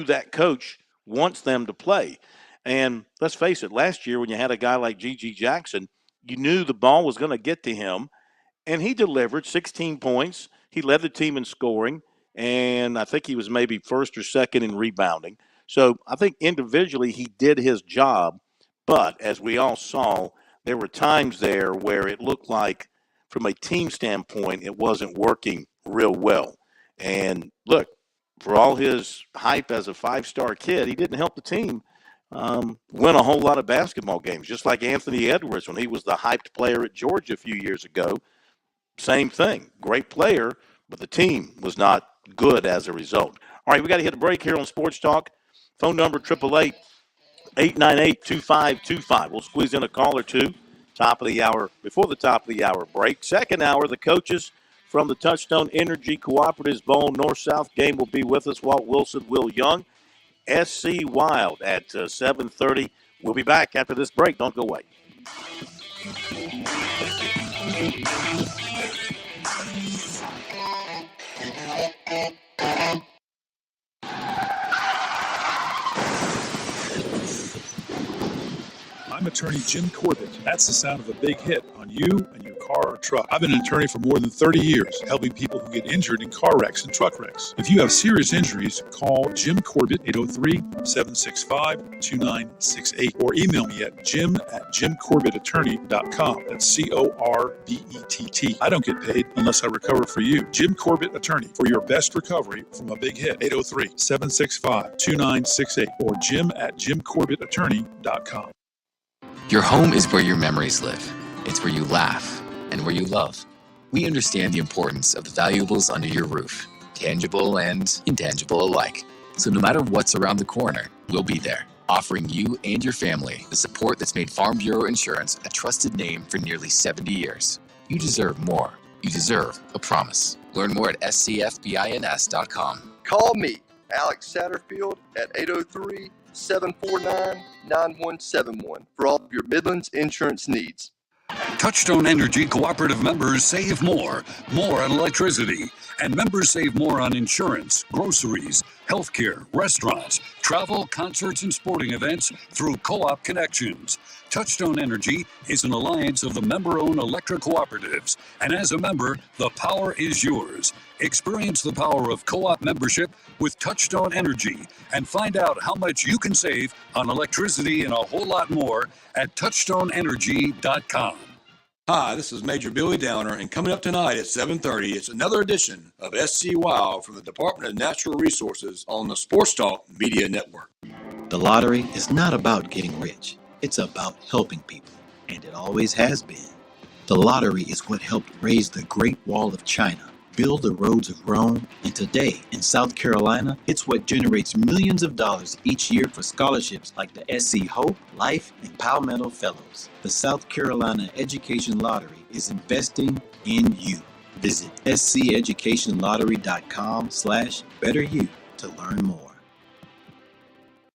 that coach, wants them to play. And let's face it, last year when you had a guy like G.G. Jackson, you knew the ball was going to get to him, and he delivered 16 points. He led the team in scoring, and I think he was maybe first or second in rebounding. So I think individually he did his job, but as we all saw, there were times there where it looked like from a team standpoint, it wasn't working real well. And look, for all his hype as a 5-star kid, he didn't help the team win a whole lot of basketball games, just like Anthony Edwards when he was the hyped player at Georgia a few years ago. Same thing. Great player, but the team was not good as a result. All right, we got to hit a break here on Sports Talk. Phone number 888-898-2525. We'll squeeze in a call or two. Top of the hour, before the top of the hour break. Second hour, the coaches from the Touchstone Energy Cooperatives Bowl North-South game will be with us. Walt Wilson, Will Young, SC Wild at 7:30. We'll be back after this break. Don't go away. I'm attorney Jim Corbett. That's the sound of a big hit on you and your car or truck. I've been an attorney for more than 30 years, helping people who get injured in car wrecks and truck wrecks. If you have serious injuries, call Jim Corbett, 803-765-2968, or email me at jim@jimcorbettattorney.com. That's Corbett. I don't get paid unless I recover for you. Jim Corbett Attorney, for your best recovery from a big hit. 803-765-2968 or jim@jimcorbettattorney.com. Your home is where your memories live. It's where you laugh and where you love. We understand the importance of the valuables under your roof, tangible and intangible alike. So no matter what's around the corner, we'll be there, offering you and your family the support that's made Farm Bureau Insurance a trusted name for nearly 70 years. You deserve more. You deserve a promise. Learn more at scfbins.com. Call me, Alex Satterfield, at 803-749-9171 for all of your Midlands insurance needs. Touchstone Energy Cooperative members save more on electricity, and members save more on insurance, groceries, healthcare, restaurants, travel, concerts, and sporting events through Co-op Connections. Touchstone Energy is an alliance of the member-owned electric cooperatives, and as a member, the power is yours. Experience the power of co-op membership with Touchstone Energy and find out how much you can save on electricity and a whole lot more at touchstoneenergy.com. Hi, this is Major Billy Downer, and coming up tonight at 7:30, it's another edition of SC Wow from the Department of Natural Resources on the Sports Talk Media Network. The lottery is not about getting rich. It's about helping people, and it always has been. The lottery is what helped raise the Great Wall of China, build the roads of Rome, and today in South Carolina, it's what generates millions of dollars each year for scholarships like the SC Hope, Life, and Palmetto Fellows. The South Carolina Education Lottery is investing in you. Visit sceducationlottery.com/betteryou to learn more.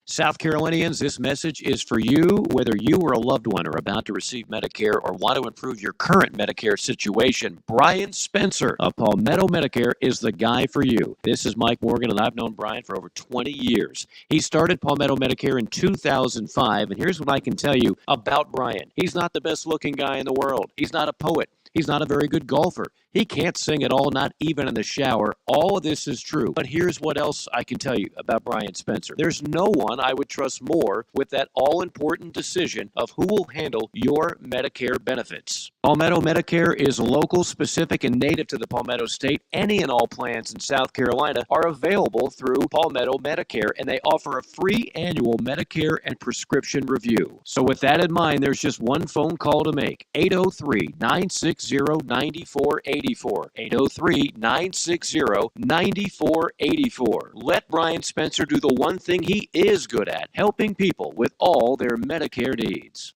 South Carolinians, this message is for you, whether you or a loved one are about to receive Medicare or want to improve your current Medicare situation. Brian Spencer of Palmetto Medicare is the guy for you. This is Mike Morgan, and I've known Brian for over 20 years. He started Palmetto Medicare in 2005, and here's what I can tell you about Brian. He's not the best-looking guy in the world. He's not a poet. He's not a very good golfer. He can't sing at all, not even in the shower. All of this is true. But here's what else I can tell you about Brian Spencer. There's no one I would trust more with that all-important decision of who will handle your Medicare benefits. Palmetto Medicare is local, specific, and native to the Palmetto State. Any and all plans in South Carolina are available through Palmetto Medicare, and they offer a free annual Medicare and prescription review. So with that in mind, there's just one phone call to make. 803-960-9484. 803-960-9484. Let Brian Spencer do the one thing he is good at, helping people with all their Medicare needs.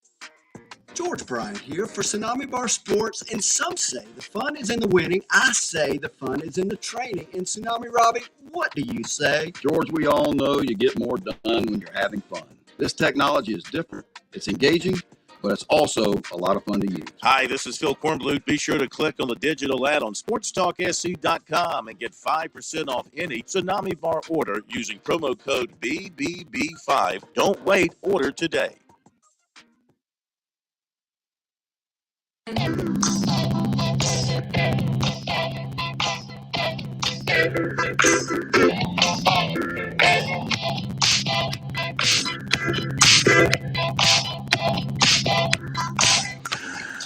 George Bryant here for Tsunami Bar Sports, and some say the fun is in the winning. I say the fun is in the training. And Tsunami Robbie, what do you say? George, we all know you get more done when you're having fun. This technology is different. It's engaging, but it's also a lot of fun to use. Hi, this is Phil Kornblut. Be sure to click on the digital ad on SportsTalkSC.com and get 5% off any Tsunami Bar order using promo code BBB5. Don't wait, order today.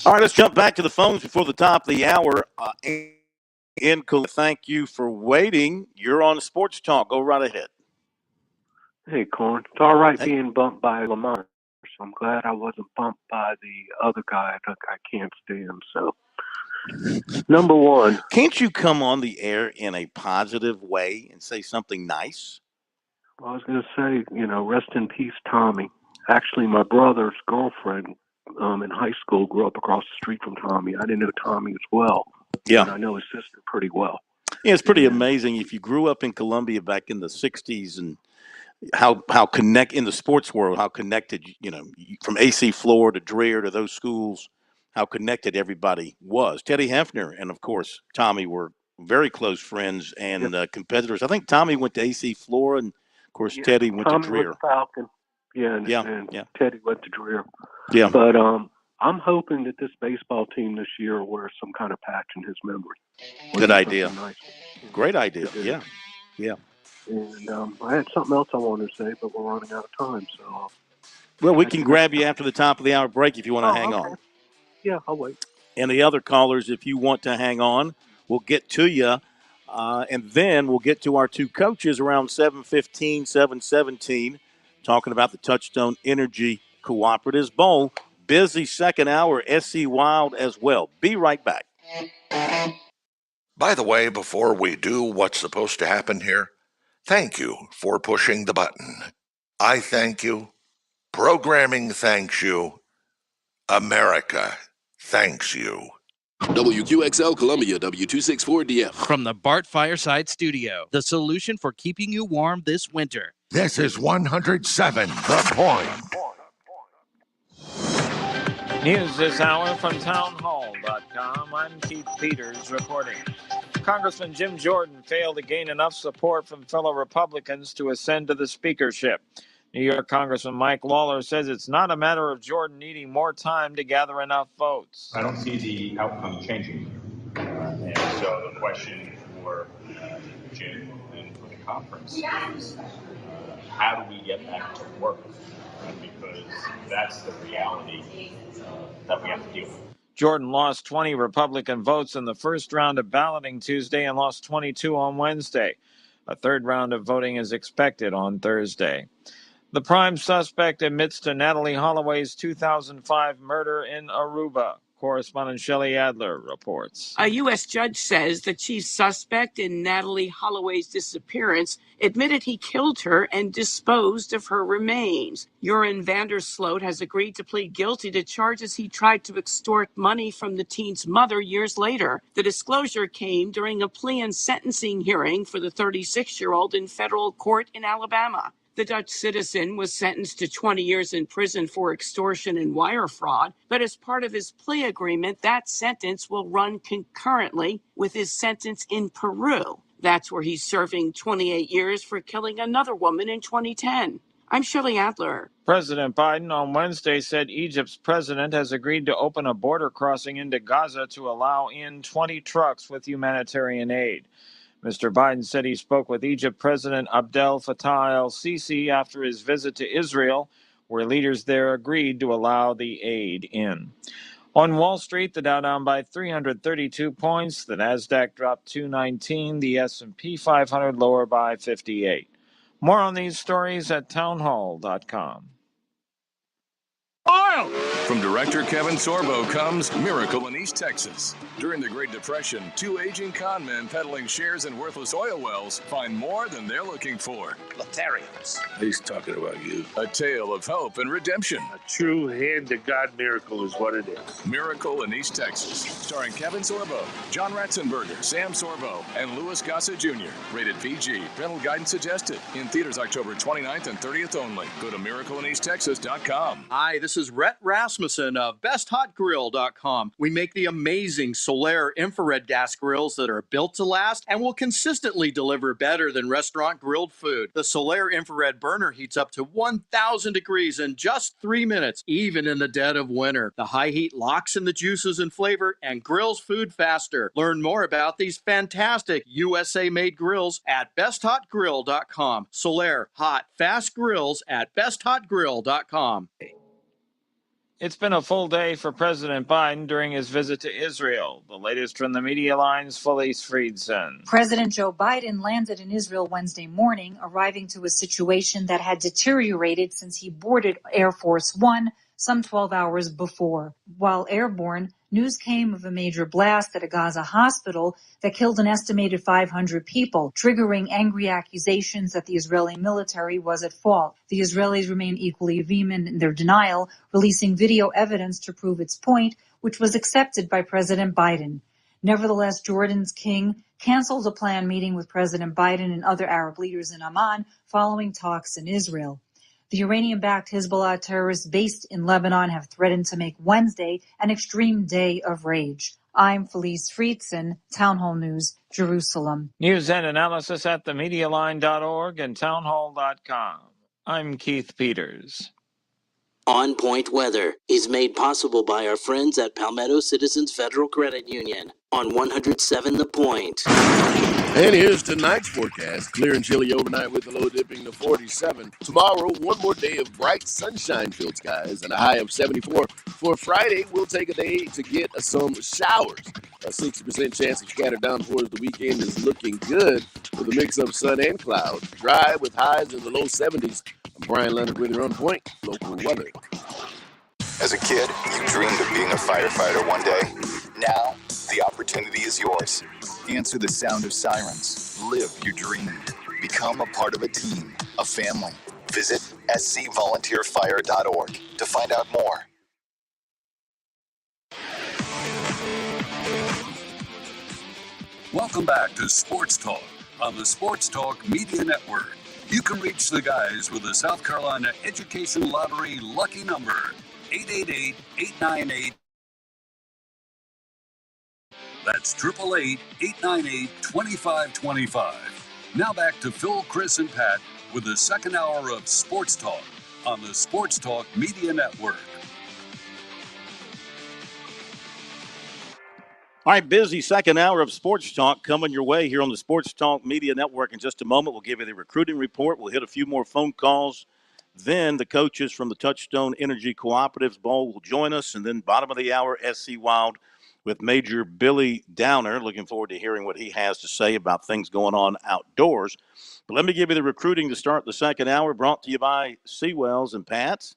All right, let's jump back to the phones before the top of the hour. Thank you for waiting. You're on Sports Talk. Go right ahead. Hey, Corn. It's all right being bumped by Lamont. So I'm glad I wasn't bumped by the other guy that I can't stand. So, number one. Can't you come on the air in a positive way and say something nice? Well, I was going to say, rest in peace, Tommy. Actually, my brother's girlfriend in high school grew up across the street from Tommy. I didn't know Tommy as well. Yeah. And I know his sister pretty well. Yeah, it's pretty amazing if you grew up in Columbia back in the 60s and how connect in the sports world, how connected, from AC Florida to Dreher to those schools, how connected everybody was. Teddy Hefner and, of course, Tommy were very close friends and competitors. I think Tommy went to AC Florida, and, of course, Teddy went to Dreher. Went to Falcon. And Teddy went to Dreher. Yeah. But I'm hoping that this baseball team this year wears some kind of patch in his memory. Good idea. Nice. Great idea. Yeah. Yeah. And I had something else I wanted to say, but we're running out of time. So. Well, we can grab you after the top of the hour break if you want to hang on. Yeah, I'll wait. And the other callers, if you want to hang on, we'll get to you. And then we'll get to our two coaches around 7:15, 7:17, talking about the Touchstone Energy Cooperatives Bowl. Busy second hour, SC Wild as well. Be right back. By the way, before we do what's supposed to happen here, thank you for pushing the button. I thank you. Programming thanks you. America thanks you. WQXL Columbia, W264DF. From the Bart Fireside Studio, the solution for keeping you warm this winter. This is 107 The Point. News this hour from townhall.com. I'm Keith Peters reporting. Congressman Jim Jordan failed to gain enough support from fellow Republicans to ascend to the speakership. New York Congressman Mike Lawler says it's not a matter of Jordan needing more time to gather enough votes. I don't see the outcome changing. And so the question for Jim and for the conference is how do we get back to work? Because that's the reality that we have to deal with. Jordan lost 20 Republican votes in the first round of balloting Tuesday and lost 22 on Wednesday. A third round of voting is expected on Thursday. The prime suspect admits to Natalie Holloway's 2005 murder in Aruba. Correspondent Shelley Adler reports. A U.S. judge says the chief suspect in Natalie Holloway's disappearance admitted he killed her and disposed of her remains. Joran Vandersloot has agreed to plead guilty to charges he tried to extort money from the teen's mother years later. The disclosure came during a plea and sentencing hearing for the 36-year-old in federal court in Alabama. The Dutch citizen was sentenced to 20 years in prison for extortion and wire fraud, but as part of his plea agreement, that sentence will run concurrently with his sentence in Peru. That's where he's serving 28 years for killing another woman in 2010. I'm Shelley Adler. President Biden on Wednesday said Egypt's president has agreed to open a border crossing into Gaza to allow in 20 trucks with humanitarian aid. Mr. Biden said he spoke with Egypt President Abdel Fattah el-Sisi after his visit to Israel, where leaders there agreed to allow the aid in. On Wall Street, the Dow down by 332 points, the Nasdaq dropped 219, the S&P 500 lower by 58. More on these stories at townhall.com. Oil! From director Kevin Sorbo comes Miracle in East Texas. During the Great Depression, two aging con men peddling shares in worthless oil wells find more than they're looking for. Lotharians. He's talking about you. A tale of hope and redemption. A true hand-to-God miracle is what it is. Miracle in East Texas. Starring Kevin Sorbo, John Ratzenberger, Sam Sorbo, and Louis Gossett Jr. Rated PG. Parental guidance suggested. In theaters October 29th and 30th only. Go to miracleineasttexas.com. Hi, this is Rhett Rasmussen of BestHotGrill.com. We make the amazing Solaire infrared gas grills that are built to last and will consistently deliver better than restaurant grilled food. The Solaire infrared burner heats up to 1,000 degrees in just 3 minutes, even in the dead of winter. The high heat locks in the juices and flavor and grills food faster. Learn more about these fantastic USA-made grills at BestHotGrill.com. Solaire, hot, fast grills at BestHotGrill.com. It's been a full day for President Biden during his visit to Israel. The latest from the Media Line's Felice Friedson. President Joe Biden landed in Israel Wednesday morning, arriving to a situation that had deteriorated since he boarded Air Force One some 12 hours before. While airborne, news came of a major blast at a Gaza hospital that killed an estimated 500 people, triggering angry accusations that the Israeli military was at fault. The Israelis remain equally vehement in their denial, releasing video evidence to prove its point, which was accepted by President Biden. Nevertheless, Jordan's king canceled a planned meeting with President Biden and other Arab leaders in Amman following talks in Israel. The Iranian-backed Hezbollah terrorists based in Lebanon have threatened to make Wednesday an extreme day of rage. I'm Felice Friedson, Town Hall News, Jerusalem. News and analysis at themedialine.org and townhall.com. I'm Keith Peters. On Point Weather is made possible by our friends at Palmetto Citizens Federal Credit Union on 107 The Point. And here's tonight's forecast. Clear and chilly overnight with the low dipping to 47. Tomorrow, one more day of bright sunshine-filled skies and a high of 74. For Friday, we'll take a day to get some showers. A 60% chance of scattered downpours. The weekend is looking good with a mix of sun and clouds. Dry with highs in the low 70s. I'm Brian Leonard with your On Point local weather. As a kid, you dreamed of being a firefighter one day. Now, the opportunity is yours. Answer the sound of sirens. Live your dream. Become a part of a team, a family. Visit scvolunteerfire.org to find out more. Welcome back to Sports Talk on the Sports Talk Media Network. You can reach the guys with the South Carolina Education Lottery lucky number, 888-898. That's 888-898-2525. Now back to Phil, Chris, and Pat with the second hour of Sports Talk on the Sports Talk Media Network. All right, busy second hour of Sports Talk coming your way here on the Sports Talk Media Network. In just a moment, we'll give you the recruiting report. We'll hit a few more phone calls. Then the coaches from the Touchstone Energy Cooperatives Bowl will join us. And then bottom of the hour, SC Wild with Major Billy Downer. Looking forward to hearing what he has to say about things going on outdoors. But let me give you the recruiting to start the second hour, brought to you by Seawells and Pats.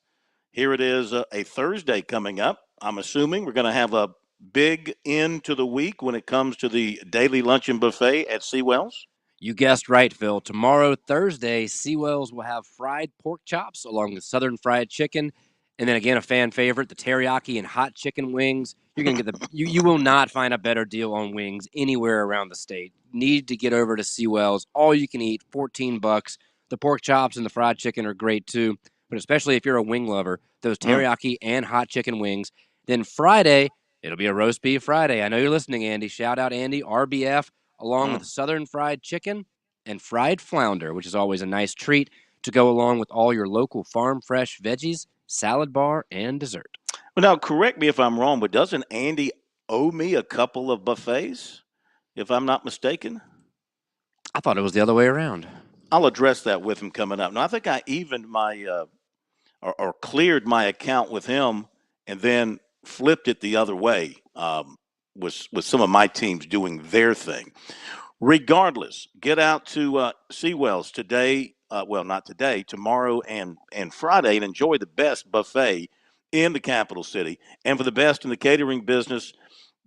Here it is, a Thursday coming up. I'm assuming we're going to have a big end to the week when it comes to the daily luncheon buffet at Seawells. You guessed right, Phil. Tomorrow, Thursday, Seawells will have fried pork chops along with Southern fried chicken. And then again, a fan favorite, the teriyaki and hot chicken wings. You're going to get you will not find a better deal on wings anywhere around the state. Need to get over to Seawells. All you can eat, $14. The pork chops and the fried chicken are great too. But especially if you're a wing lover, those teriyaki and hot chicken wings. Then Friday, it'll be a roast beef Friday. I know you're listening, Andy. Shout out, Andy, RBF, along with Southern fried chicken and fried flounder, which is always a nice treat to go along with all your local farm fresh veggies, salad bar, and dessert. Well, now, correct me if I'm wrong, but doesn't Andy owe me a couple of buffets, if I'm not mistaken? I thought it was the other way around. I'll address that with him coming up. Now, I think I evened my or cleared my account with him and then flipped it the other way with some of my teams doing their thing. Regardless, get out to Seawells today. Well, not today, tomorrow and Friday, and enjoy the best buffet in the capital city. And for the best in the catering business,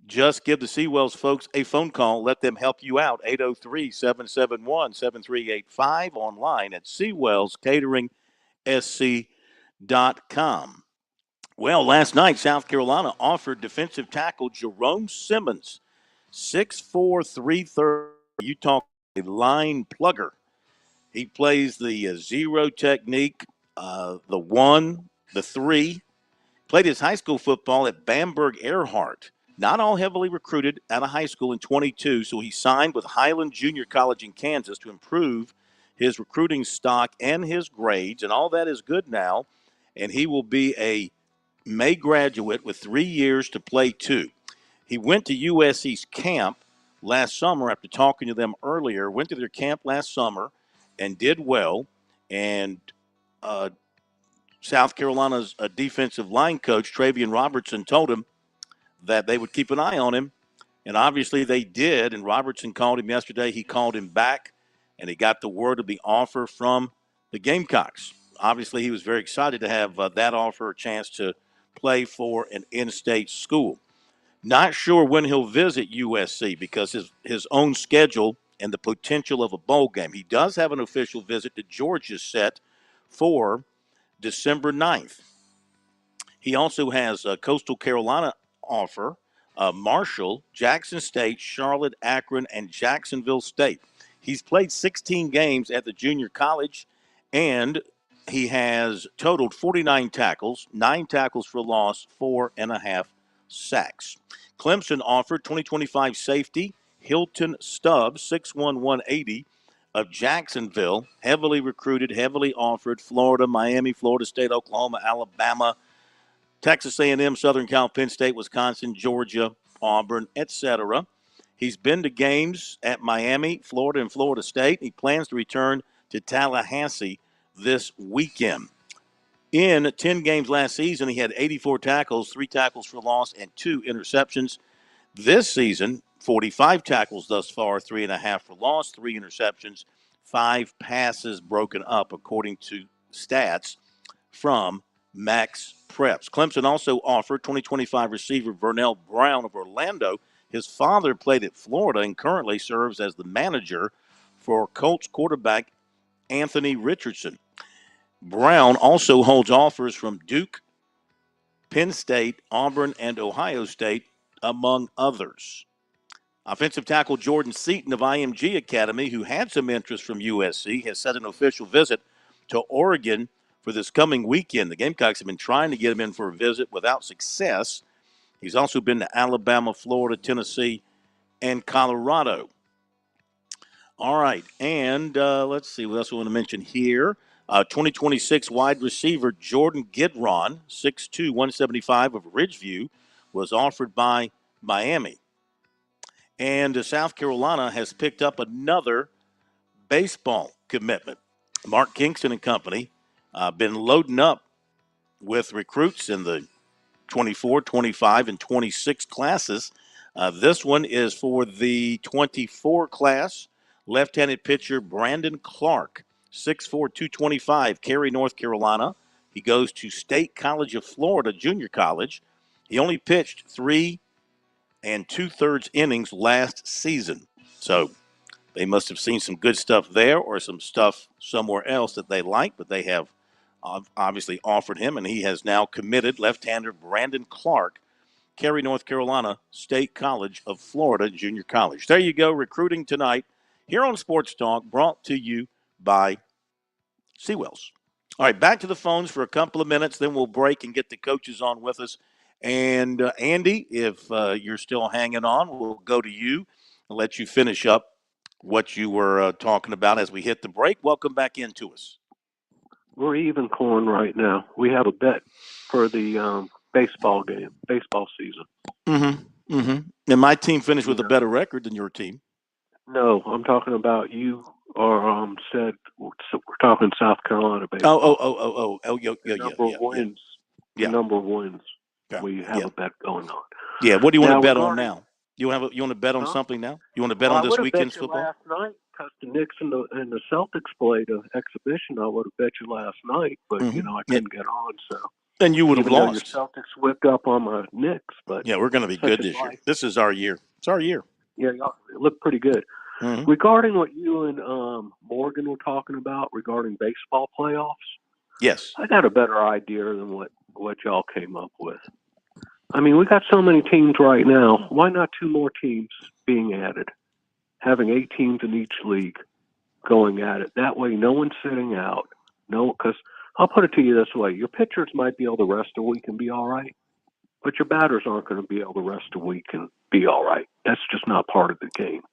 just give the Seawells folks a phone call. Let them help you out. 803-771-7385 online at SeawellsCateringSC.com. Well, last night, South Carolina offered defensive tackle Jerome Simmons, 6'4", 330. You talk a line plugger. He plays the zero technique, the 1, the 3. Played his high school football at Bamberg Earhart. Not all heavily recruited out of high school in 22, so he signed with Highland Junior College in Kansas to improve his recruiting stock and his grades, and all that is good now. And he will be a May graduate with 3 years to play 2. He went to USC's camp last summer after talking to them earlier, went to their camp last summer and did well. And South Carolina's defensive line coach, Travian Robertson, told him that they would keep an eye on him. And obviously they did. And Robertson called him yesterday. He called him back, and he got the word of the offer from the Gamecocks. Obviously he was very excited to have that offer, a chance to play for an in-state school. Not sure when he'll visit USC because his own schedule and the potential of a bowl game. He does have an official visit to Georgia set for December 9th. He also has a Coastal Carolina offer, Marshall, Jackson State, Charlotte, Akron, and Jacksonville State. He's played 16 games at the junior college, and he has totaled 49 tackles, 9 tackles for loss, 4.5 sacks. Clemson offered 2025 safety Hilton Stubbs, 6'1", 180, of Jacksonville, heavily recruited, heavily offered, Florida, Miami, Florida State, Oklahoma, Alabama, Texas A&M, Southern Cal, Penn State, Wisconsin, Georgia, Auburn, etc. He's been to games at Miami, Florida, and Florida State. He plans to return to Tallahassee this weekend. In 10 games last season, he had 84 tackles, 3 tackles for loss, and 2 interceptions. This season, 45 tackles thus far, 3.5 for loss, 3 interceptions, 5 passes broken up, according to stats from Max Preps. Clemson also offered 2025 receiver Vernell Brown of Orlando. His father played at Florida and currently serves as the manager for Colts quarterback Anthony Richardson. Brown also holds offers from Duke, Penn State, Auburn, and Ohio State, among others. Offensive tackle Jordan Seaton of IMG Academy, who had some interest from USC, has set an official visit to Oregon for for this coming weekend. The Gamecocks have been trying to get him in for a visit without success. He's also been to Alabama, Florida, Tennessee, and Colorado. All right, and let's see what else we want to mention here. 2026 wide receiver Jordan Gidron, 6'2", 175 of Ridgeview, was offered by Miami. And South Carolina has picked up another baseball commitment. Mark Kingston and company been loading up with recruits in the 24, 25, and 26 classes. This one is for the 24 class. Left-handed pitcher Brandon Clark, 6'4", 225, Cary, North Carolina. He goes to State College of Florida, junior college. He only pitched 3 2/3 innings last season. So they must have seen some good stuff there or some stuff somewhere else that they like, but they have obviously offered him, and he has now committed. Left-hander Brandon Clark, Cary, North Carolina, State College of Florida, junior college. There you go, recruiting tonight here on Sports Talk, brought to you by Seawells. All right, back to the phones for a couple of minutes, then we'll break and get the coaches on with us. And Andy, if you're still hanging on, we'll go to you and let you finish up what you were talking about as we hit the break. Welcome back into us. We're even, Corn, right now. We have a bet for the baseball season. Mm-hmm. Mm-hmm. And my team finished with a better record than your team. No, I'm talking about you or said we're talking South Carolina baseball. Yeah. Wins. Yeah. The number of wins. Yeah. We have a bet going on. Yeah. What do you want to bet on now? You want to bet on something now? You want to bet on this weekend's football? Last night, because the Knicks and the Celtics played an exhibition, I would have bet you last night, but I couldn't get on. So. And you would have lost. Your Celtics whipped up on my Knicks, but yeah, we're going to be good this year. This is our year. It's our year. Yeah, y'all look pretty good. Mm-hmm. Regarding what you and Morgan were talking about regarding baseball playoffs, yes, I got a better idea than what y'all came up with. I mean, we got so many teams right now. Why not 2 more teams being added? Having 8 teams in each league going at it. That way, no one's sitting out. No, because I'll put it to you this way. Your pitchers might be able to rest a week and be all right, but your batters aren't going to be able to rest a week and be all right. That's just not part of the game.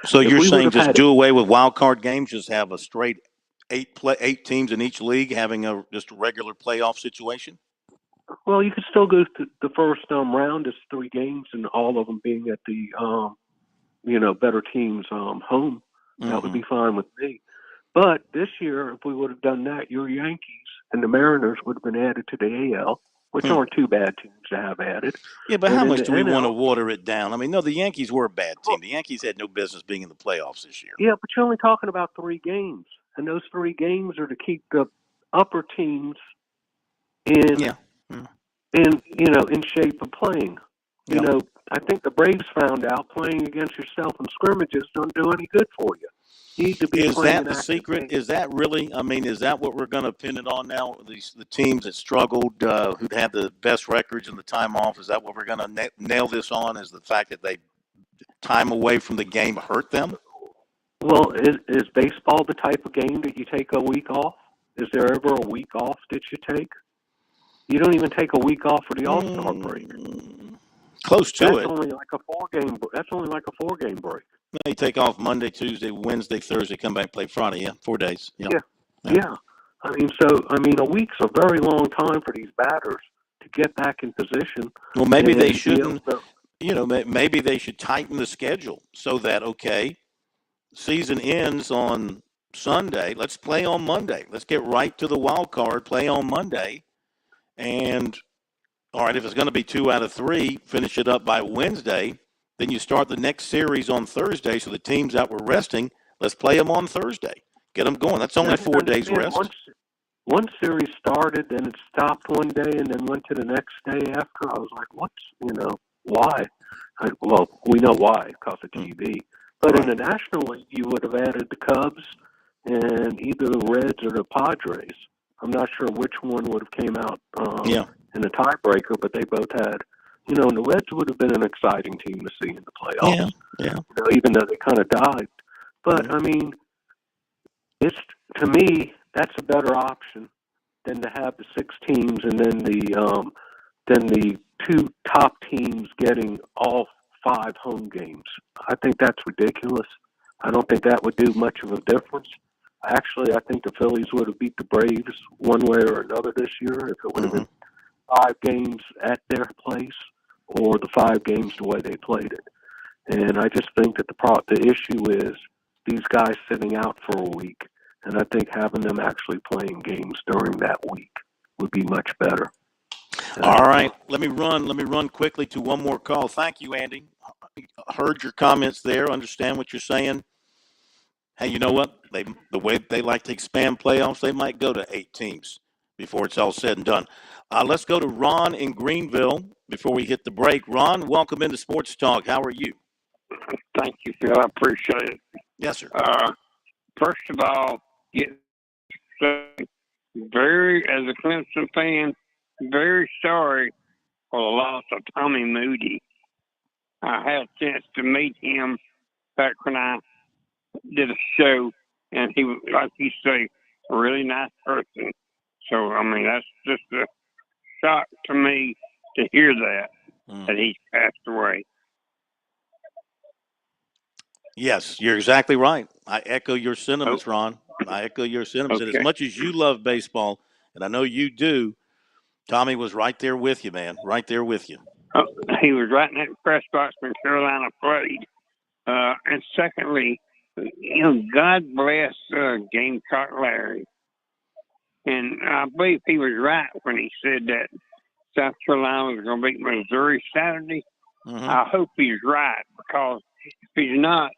So you're saying just do away with wild card games, just have a straight 8 teams in each league having just a regular playoff situation? Well, you could still go to the first round is 3 games, and all of them being at the better teams home. Mm-hmm. That would be fine with me. But this year, if we would have done that, your Yankees and the Mariners would have been added to the AL, which aren't 2 bad teams to have added. Yeah, but how much do we want to water it down? I mean, no, the Yankees were a bad team. The Yankees had no business being in the playoffs this year. Yeah, but you're only talking about 3 games, and those 3 games are to keep the upper teams in shape of playing. You know, I think the Braves found out playing against yourself in scrimmages don't do any good for you. You need to be Is that the secret? Is that really? I mean, is that what we're going to pin it on now? The teams that struggled, who had the best records in the time off, is that what we're going to nail this on? Is the fact that they time away from the game hurt them? Well, is baseball the type of game that you take a week off? Is there ever a week off that you take? You don't even take a week off for the All-Star break. Close to That's it. Only like a 4-game. That's only like a 4-game break. They take off Monday, Tuesday, Wednesday, Thursday, come back, play Friday. Yeah, 4 days. Yeah. I mean, a week's a very long time for these batters to get back in position. Well, maybe they shouldn't. Maybe they should tighten the schedule so that season ends on Sunday. Let's play on Monday. Let's get right to the wild card. Play on Monday, and all right, if it's going to be 2 out of 3, finish it up by Wednesday. Then you start the next series on Thursday. So the teams that were resting, let's play them on Thursday. Get them going. That's only 4 days rest. One series started, then it stopped one day, and then went to the next day after. I was like, why? Well, we know why, because of TV. But in the National League, you would have added the Cubs and either the Reds or the Padres. I'm not sure which one would have came out in the tiebreaker, but they both had. And the Reds would have been an exciting team to see in the playoffs. Yeah. Even though they kind of died. But, I mean, to me, that's a better option than to have the 6 teams and then the 2 top teams getting all 5 home games. I think that's ridiculous. I don't think that would do much of a difference. Actually, I think the Phillies would have beat the Braves one way or another this year if it would have been 5 games at their place or the 5 games the way they played it. And I just think that the issue is these guys sitting out for a week, and I think having them actually playing games during that week would be much better. All right, let me run quickly to one more call. Thank you, Andy. Heard your comments there. Understand what you're saying. Hey, you know what? The way they like to expand playoffs, they might go to 8 teams before it's all said and done. Let's go to Ron in Greenville before we hit the break. Ron, welcome into Sports Talk. How are you? Thank you, Phil. I appreciate it. Yes, sir. First of all, as a Clemson fan, very sorry for the loss of Tommy Moody. I had a chance to meet him back when I did a show, and he was, like you say, a really nice person. So, I mean, that's just a shock to me to hear that he's passed away. Yes, you're exactly right. I echo your sentiments, Ron. I echo your sentiments. Okay. And as much as you love baseball, and I know you do, Tommy was right there with you, man. Right there with you. He was right in that press box when Carolina played. And secondly, God bless Gamecock Larry. And I believe he was right when he said that South Carolina was going to beat Missouri Saturday. I hope he's right, because if he's not,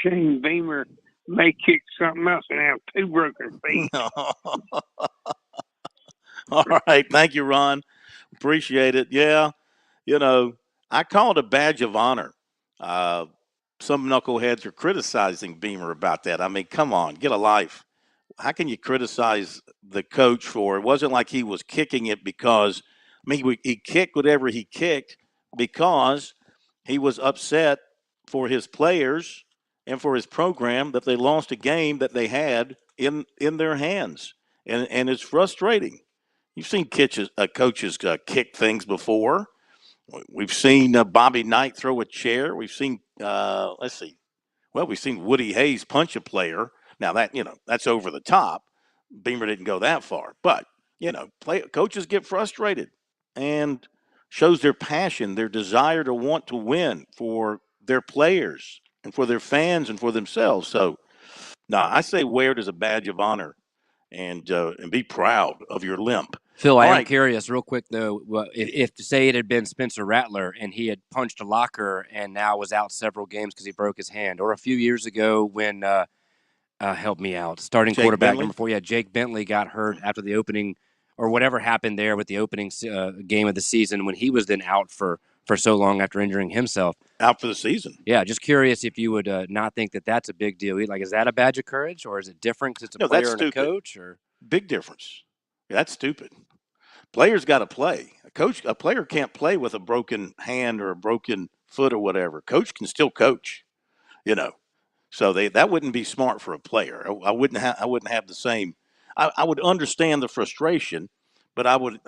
Shane Beamer may kick something else and have 2 broken feet. All right. Thank you, Ron. Appreciate it. Yeah. I call it a badge of honor. Some knuckleheads are criticizing Beamer about that. I mean, come on, get a life. How can you criticize the coach for it? Wasn't like he was kicking it because, he kicked whatever he kicked because he was upset for his players and for his program that they lost a game that they had in their hands. And it's frustrating. You've seen coaches kick things before. We've seen Bobby Knight throw a chair. We've seen, we've seen Woody Hayes punch a player. Now that's over the top. Beamer didn't go that far, but coaches get frustrated and shows their passion, their desire to want to win for their players and for their fans and for themselves. So, I say wear it as a badge of honor and be proud of your limp. Phil, I All am right. curious, real quick though, if say it had been Spencer Rattler and he had punched a locker and now was out several games because he broke his hand, or a few years ago when help me out, starting Jake quarterback Bentley? number 4, Jake Bentley got hurt after the opening, or whatever happened there with the opening game of the season when he was then out for so long after injuring himself. Out for the season. Yeah, just curious if you would not think that that's a big deal. Like, is that a badge of courage, or is it different because it's a player and a coach? Or big difference. That's stupid. Players got to play. A player can't play with a broken hand or a broken foot or whatever. Coach can still coach. So that wouldn't be smart for a player. I wouldn't have the same. I would understand the frustration, but I would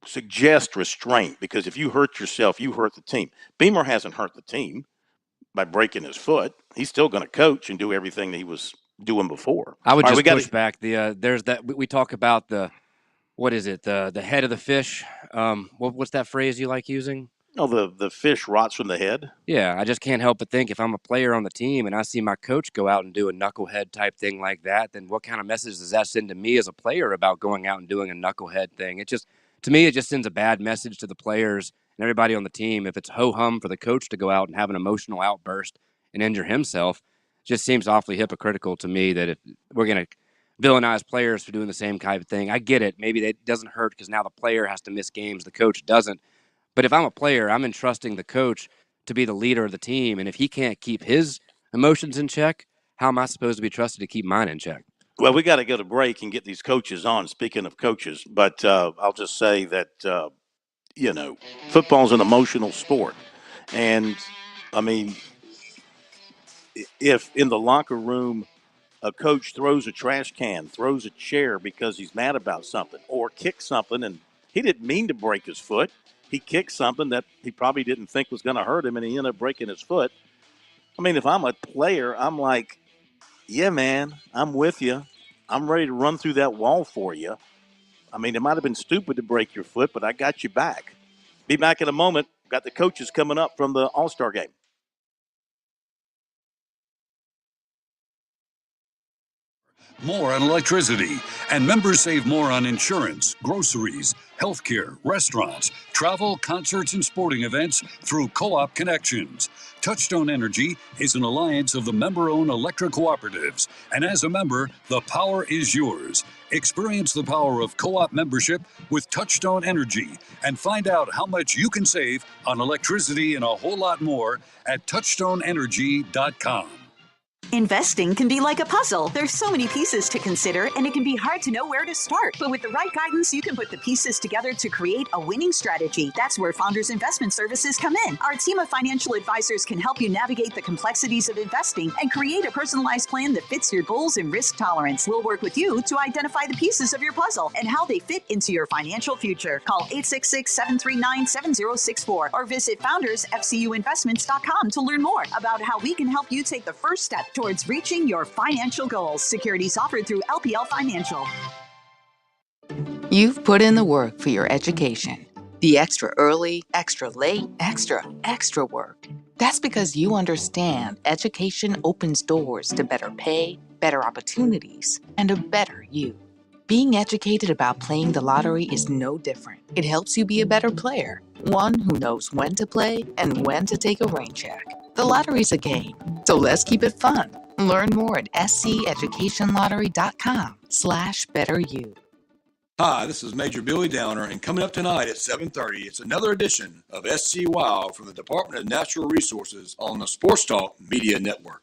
suggest restraint, because if you hurt yourself, you hurt the team. Beamer hasn't hurt the team by breaking his foot. He's still going to coach and do everything that he was doing before. I would just push back. There's that we talk about what is it? The head of the fish. What's that phrase you like using? Oh, the fish rots from the head? Yeah, I just can't help but think if I'm a player on the team and I see my coach go out and do a knucklehead type thing like that, then what kind of message does that send to me as a player about going out and doing a knucklehead thing? To me, it just sends a bad message to the players and everybody on the team. If it's ho-hum for the coach to go out and have an emotional outburst and injure himself, it just seems awfully hypocritical to me that if we're going to villainize players for doing the same kind of thing. I get it. Maybe it doesn't hurt because now the player has to miss games, the coach doesn't. But if I'm a player, I'm entrusting the coach to be the leader of the team. And if he can't keep his emotions in check, how am I supposed to be trusted to keep mine in check? Well, we got to go to break and get these coaches on, speaking of coaches. But I'll just say that, football's an emotional sport. And, I mean, if in the locker room a coach throws a trash can, throws a chair because he's mad about something, or kicks something and he didn't mean to break his foot. He kicked something that he probably didn't think was going to hurt him, and he ended up breaking his foot. I mean, if I'm a player, I'm like, yeah, man, I'm with you. I'm ready to run through that wall for you. I mean, it might have been stupid to break your foot, but I got you back. Be back in a moment. Got the coaches coming up from the All-Star game. More on electricity, and members save more on insurance, groceries, healthcare, restaurants, travel, concerts, and sporting events through Co-op Connections. Touchstone Energy is an alliance of the member-owned electric cooperatives, and as a member, the power is yours. Experience the power of Co-op membership with Touchstone Energy and find out how much you can save on electricity and a whole lot more at touchstoneenergy.com. Investing can be like a puzzle. There's so many pieces to consider, and it can be hard to know where to start. But with the right guidance, you can put the pieces together to create a winning strategy. That's where Founders Investment Services come in. Our team of financial advisors can help you navigate the complexities of investing and create a personalized plan that fits your goals and risk tolerance. We'll work with you to identify the pieces of your puzzle and how they fit into your financial future. Call 866-739-7064 or visit foundersfcuinvestments.com to learn more about how we can help you take the first step towards reaching your financial goals. Securities offered through LPL Financial. You've put in the work for your education. The extra early, extra late, extra work. That's because you understand education opens doors to better pay, better opportunities, and a better you. Being educated about playing the lottery is no different. It helps you be a better player, one who knows when to play and when to take a rain check. The lottery's a game, so let's keep it fun. Learn more at sceducationlottery.com/betteryou. Hi, this is Major Billy Downer, and coming up tonight at 7:30, it's another edition of SC Wild from the Department of Natural Resources on the Sports Talk Media Network.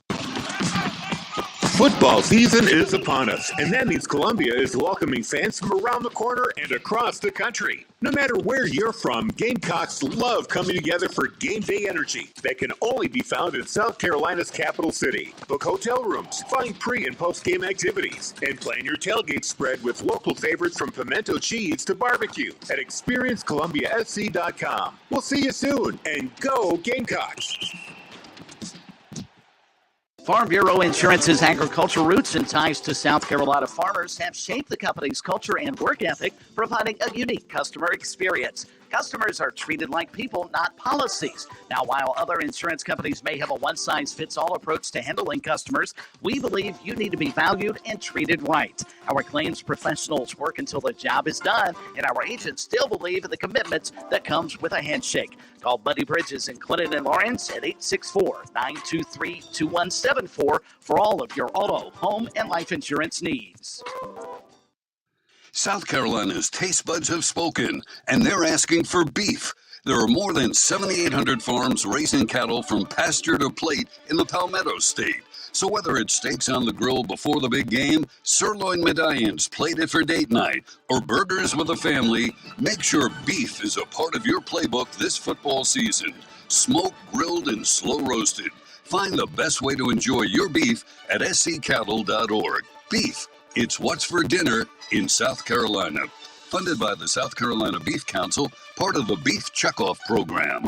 Football season is upon us, and that means Columbia is welcoming fans from around the corner and across the country. No matter where you're from, Gamecocks love coming together for game day energy that can only be found in South Carolina's capital city. Book hotel rooms, find pre- and post-game activities, and plan your tailgate spread with local favorites from pimento cheese to barbecue at experiencecolumbiasc.com. We'll see you soon, and go Gamecocks! Farm Bureau Insurance's agricultural roots and ties to South Carolina farmers have shaped the company's culture and work ethic, providing a unique customer experience. Customers are treated like people, not policies. Now, while other insurance companies may have a one-size-fits-all approach to handling customers, we believe you need to be valued and treated right. Our claims professionals work until the job is done, and our agents still believe in the commitment that comes with a handshake. Call Buddy Bridges in Clinton and Lawrence at 864-923-2174 for all of your auto, home, and life insurance needs. South Carolina's taste buds have spoken, and they're asking for beef. There are more than 7,800 farms raising cattle from pasture to plate in the Palmetto State. So whether it's steaks on the grill before the big game, sirloin medallions plated for date night, or burgers with a family, make sure beef is a part of your playbook this football season. Smoked, grilled, and slow roasted. Find the best way to enjoy your beef at sccattle.org. Beef, it's what's for dinner in South Carolina. Funded by the South Carolina Beef Council, part of the Beef Checkoff Program.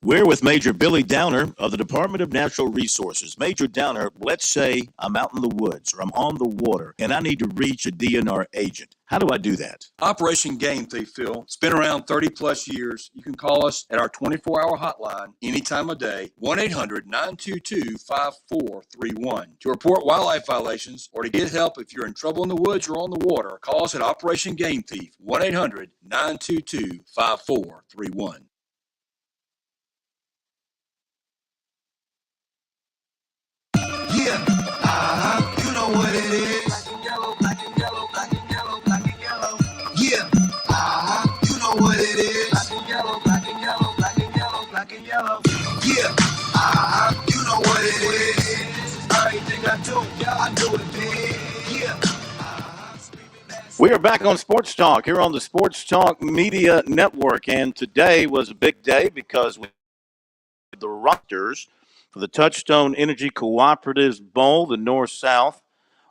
We're with Major Billy Downer of the Department of Natural Resources. Major Downer, let's say I'm out in the woods or I'm on the water and I need to reach a DNR agent. How do I do that? Operation Game Thief, Phil. It's been around 30 plus years. You can call us at our 24-hour hotline any time of day, 1-800-922-5431. To report wildlife violations or to get help if you're in trouble in the woods or on the water, call us at Operation Game Thief, 1-800-922-5431. Yeah, you know what it is. Black and yellow, black and yellow, black and yellow, black and yellow. Yeah, you know what it is. Black and yellow, black and yellow, black and yellow, black and yellow. Yeah, you know what it is. Everything I do it big. Yeah. We are back on Sports Talk here on the Sports Talk Media Network, and today was a big day because the Raptors for the Touchstone Energy Cooperatives Bowl, the North-South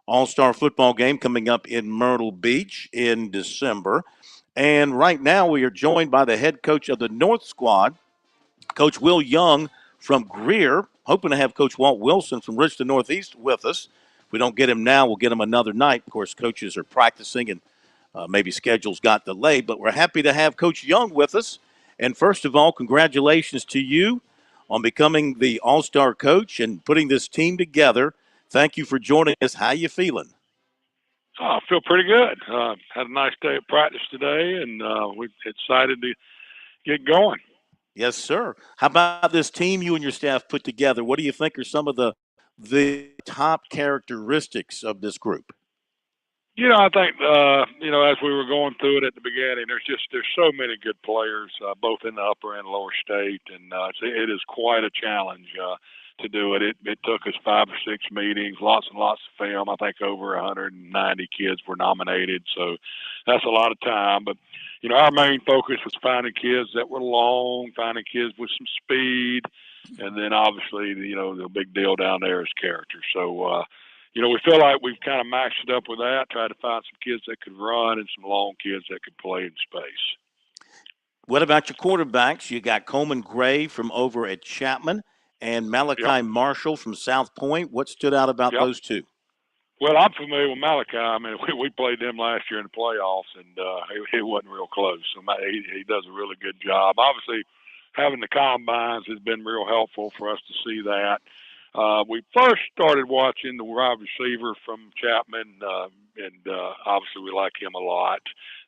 All-Star football game coming up in Myrtle Beach in December. And right now we are joined by the head coach of the North squad, Coach Will Young from Greer. Hoping to have Coach Walt Wilson from Richland Northeast with us. If we don't get him now, we'll get him another night. Of course, coaches are practicing and maybe schedules got delayed, but we're happy to have Coach Young with us. And first of all, congratulations to you on becoming the All-Star coach and putting this team together. Thank you for joining us. How you feeling? I feel pretty good. Had a nice day at practice today, and we're excited to get going. Yes, sir. How about this team you and your staff put together? What do you think are some of the top characteristics of this group? I think as we were going through it at the beginning, there's so many good players, both in the upper and lower state, and it is quite a challenge to do it. It took us 5 or 6 meetings, lots and lots of film. I think over 190 kids were nominated, so that's a lot of time. But our main focus was finding kids that were long, finding kids with some speed, and then obviously the big deal down there is character. So. We feel like we've kind of matched it up with that, tried to find some kids that could run and some long kids that could play in space. What about your quarterbacks? You got Coleman Gray from over at Chapman and Malachi Marshall from South Point. What stood out about those two? Well, I'm familiar with Malachi. I mean, we played them last year in the playoffs, and it wasn't real close. So he does a really good job. Obviously, having the combines has been real helpful for us to see that. We first started watching the wide receiver from Chapman, and obviously we like him a lot.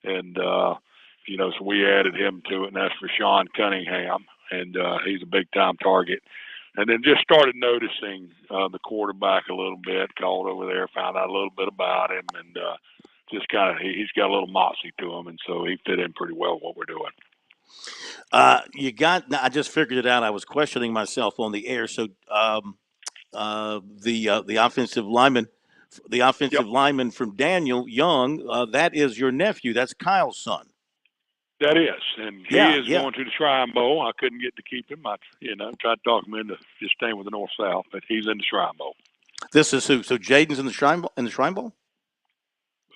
And, so we added him to it, and that's for Sean Cunningham, and he's a big-time target. And then just started noticing the quarterback a little bit, called over there, found out a little bit about him, and just kind of he's got a little moxie to him, and so he fit in pretty well with what we're doing. I just figured it out. I was questioning myself on the air. So the offensive lineman, lineman from Daniel Young, that is your nephew. That's Kyle's son. That is, and he is going to the Shrine Bowl. I couldn't get to keep him. I tried to talk him into just staying with the North South, but he's in the Shrine Bowl. This is who? So Jaden's in the Shrine Bowl.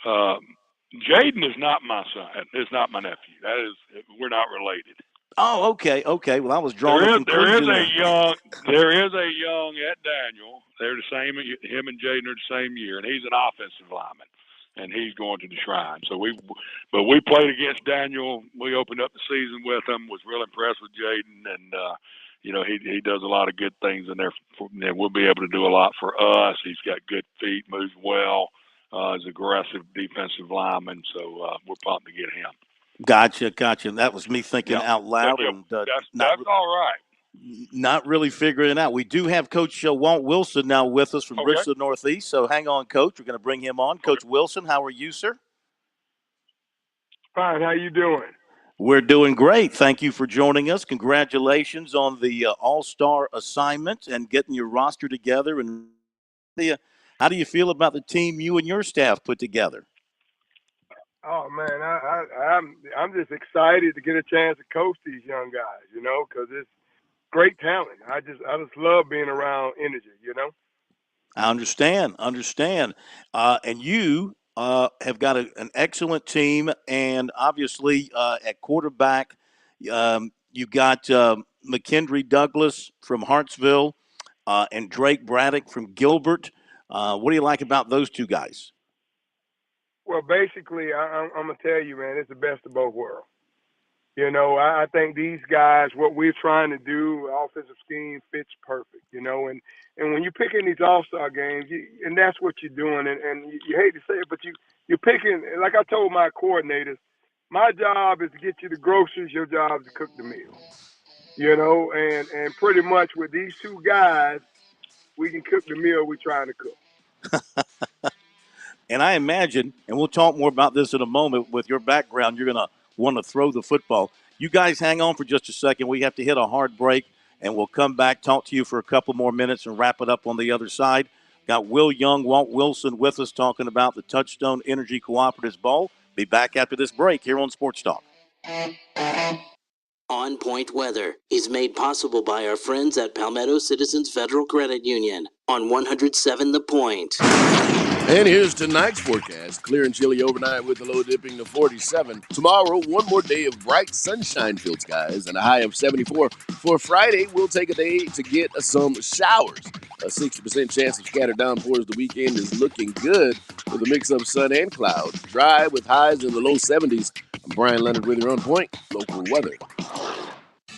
Jaden is not my son. It's not my nephew. We're not related. Oh, okay. Well, I was drawing a conclusion. There is a young at Daniel. They're the same. Him and Jaden are the same year, and he's an offensive lineman, and he's going to the Shrine. So we played against Daniel. We opened up the season with him. Was real impressed with Jaden, and he does a lot of good things in there. And we'll be able to do a lot for us. He's got good feet, moves well. He's aggressive defensive lineman. So we're pumped to get him. Gotcha. That was me thinking out loud. And, that's all right. Not really figuring it out. We do have Coach Walt Wilson now with us from Richland Northeast. So hang on, Coach. We're going to bring him on. Coach Wilson, how are you, sir? Fine. How you doing? We're doing great. Thank you for joining us. Congratulations on the All-Star assignment and getting your roster together. And how do you feel about the team you and your staff put together? Oh man, I'm just excited to get a chance to coach these young guys, because it's great talent. I just love being around energy, I understand. And you have got an excellent team, and obviously at quarterback, you got McKendry Douglas from Hartsville and Drake Braddock from Gilbert. What do you like about those two guys? Well, basically, I'm going to tell you, man, it's the best of both worlds. I think these guys, what we're trying to do, offensive scheme fits perfect, and when you're picking these all-star games, and that's what you're doing, and you hate to say it, but you're picking, like I told my coordinators, my job is to get you the groceries, your job is to cook the meal, and pretty much with these two guys, we can cook the meal we're trying to cook. And I imagine, and we'll talk more about this in a moment, with your background, you're going to want to throw the football. You guys hang on for just a second. We have to hit a hard break, and we'll come back, talk to you for a couple more minutes, and wrap it up on the other side. Got Will Young, Walt Wilson with us talking about the Touchstone Energy Cooperatives Bowl. Be back after this break here on Sports Talk. On Point Weather is made possible by our friends at Palmetto Citizens Federal Credit Union on 107 The Point. And here's tonight's forecast. Clear and chilly overnight with the low dipping to 47. Tomorrow, one more day of bright sunshine-filled skies and a high of 74. For Friday, we'll take a day to get some showers. A 60% chance of scattered downpours. The weekend is looking good with a mix of sun and clouds. Dry with highs in the low 70s. I'm Brian Leonard with your On Point local weather.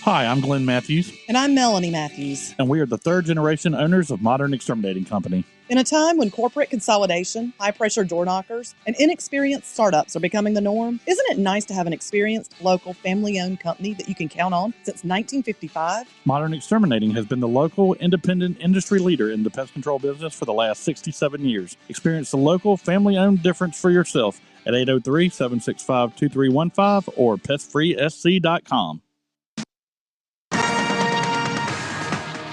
Hi, I'm Glenn Matthews. And I'm Melanie Matthews. And we are the third-generation owners of Modern Exterminating Company. In a time when corporate consolidation, high-pressure door knockers, and inexperienced startups are becoming the norm, isn't it nice to have an experienced, local, family-owned company that you can count on since 1955? Modern Exterminating has been the local, independent industry leader in the pest control business for the last 67 years. Experience the local, family-owned difference for yourself at 803-765-2315 or pestfreesc.com.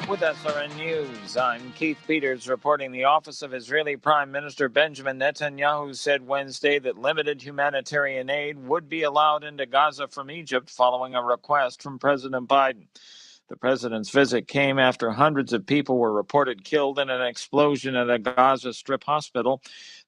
With SRN News, I'm Keith Peters reporting the office of Israeli Prime Minister Benjamin Netanyahu said Wednesday that limited humanitarian aid would be allowed into Gaza from Egypt following a request from President Biden. The president's visit came after hundreds of people were reported killed in an explosion at a Gaza Strip hospital.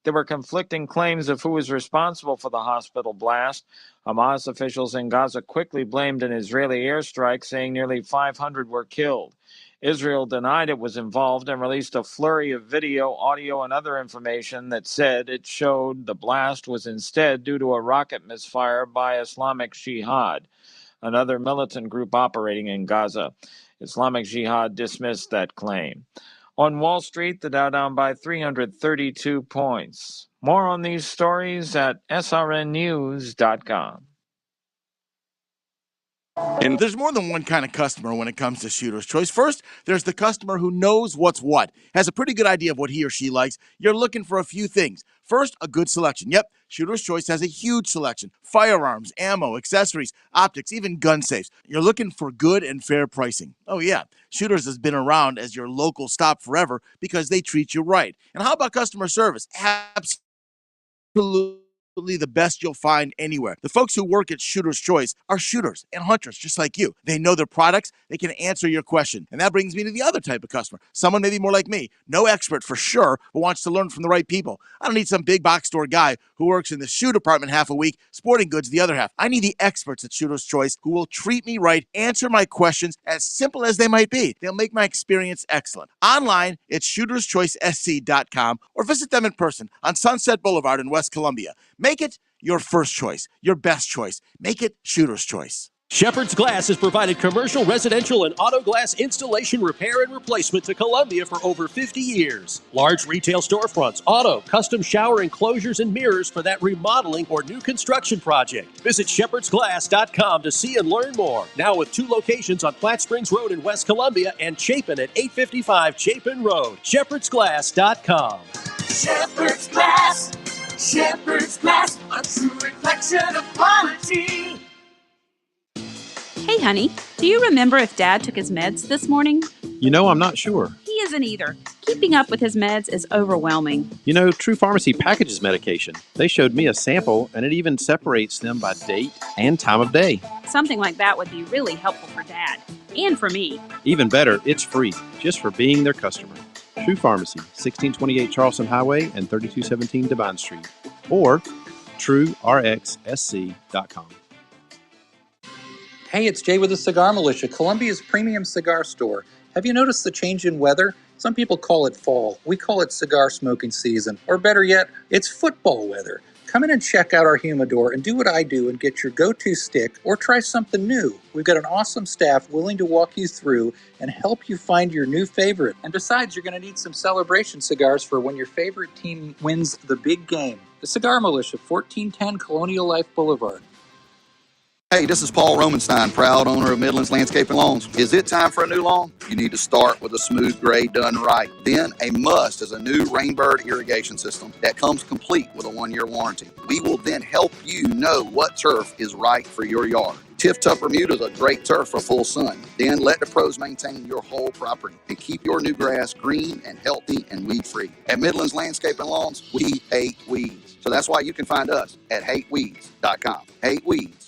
There were conflicting claims of who was responsible for the hospital blast. Hamas officials in Gaza quickly blamed an Israeli airstrike, saying nearly 500 were killed. Israel denied it was involved and released a flurry of video, audio, and other information that said it showed the blast was instead due to a rocket misfire by Islamic Jihad, another militant group operating in Gaza. Islamic Jihad dismissed that claim. On Wall Street, the Dow down by 332 points. More on these stories at srnnews.com. And there's more than one kind of customer when it comes to Shooter's Choice. First, there's the customer who knows what's what, has a pretty good idea of what he or she likes. You're looking for a few things. First, a good selection. Yep, Shooter's Choice has a huge selection. Firearms, ammo, accessories, optics, even gun safes. You're looking for good and fair pricing. Oh yeah, Shooters has been around as your local stop forever because they treat you right. And how about customer service? Absolutely the best you'll find anywhere. The folks who work at Shooter's Choice are shooters and hunters just like you. They know their products. They can answer your question. And that brings me to the other type of customer. Someone maybe more like me. No expert for sure, but wants to learn from the right people. I don't need some big box store guy who works in the shoe department half a week, sporting goods the other half. I need the experts at Shooter's Choice who will treat me right, answer my questions as simple as they might be. They'll make my experience excellent. Online, it's shooterschoicesc.com or visit them in person on Sunset Boulevard in West Columbia. Make it your first choice, your best choice. Make it Shooter's Choice. Shepherd's Glass has provided commercial, residential, and auto glass installation, repair, and replacement to Columbia for over 50 years. Large retail storefronts, auto, custom shower enclosures, and mirrors for that remodeling or new construction project. Visit shepherdsglass.com to see and learn more. Now with 2 locations on Flat Springs Road in West Columbia and Chapin at 855 Chapin Road. shepherdsglass.com. Shepherd's Glass. Shepherd's Glass, a true reflection of quality. Hey, honey, do you remember if Dad took his meds this morning? You know, I'm not sure. He isn't either. Keeping up with his meds is overwhelming. You know, True Pharmacy packages medication. They showed me a sample, and it even separates them by date and time of day. Something like that would be really helpful for Dad and for me. Even better, it's free, just for being their customer. True Pharmacy, 1628 Charleston Highway and 3217 Devine Street, or TrueRxSC.com. Hey, it's Jay with the Cigar Militia, Columbia's premium cigar store. Have you noticed the change in weather? Some people call it fall. We call it cigar smoking season. Or better yet, it's football weather. Come in and check out our humidor and do what I do and get your go-to stick or try something new. We've got an awesome staff willing to walk you through and help you find your new favorite. And besides, you're going to need some celebration cigars for when your favorite team wins the big game. The Cigar Militia, 1410 Colonial Life Boulevard. Hey, this is Paul Romanstein, proud owner of Midlands Landscaping Lawns. Is it time for a new lawn? You need to start with a smooth grade done right. Then a must is a new Rainbird irrigation system that comes complete with a 1-year warranty. We will then help you know what turf is right for your yard. Tiff Tough Bermuda is a great turf for full sun. Then let the pros maintain your whole property and keep your new grass green and healthy and weed-free. At Midlands Landscaping Lawns, we hate weeds. So that's why you can find us at hateweeds.com. hateweeds.com.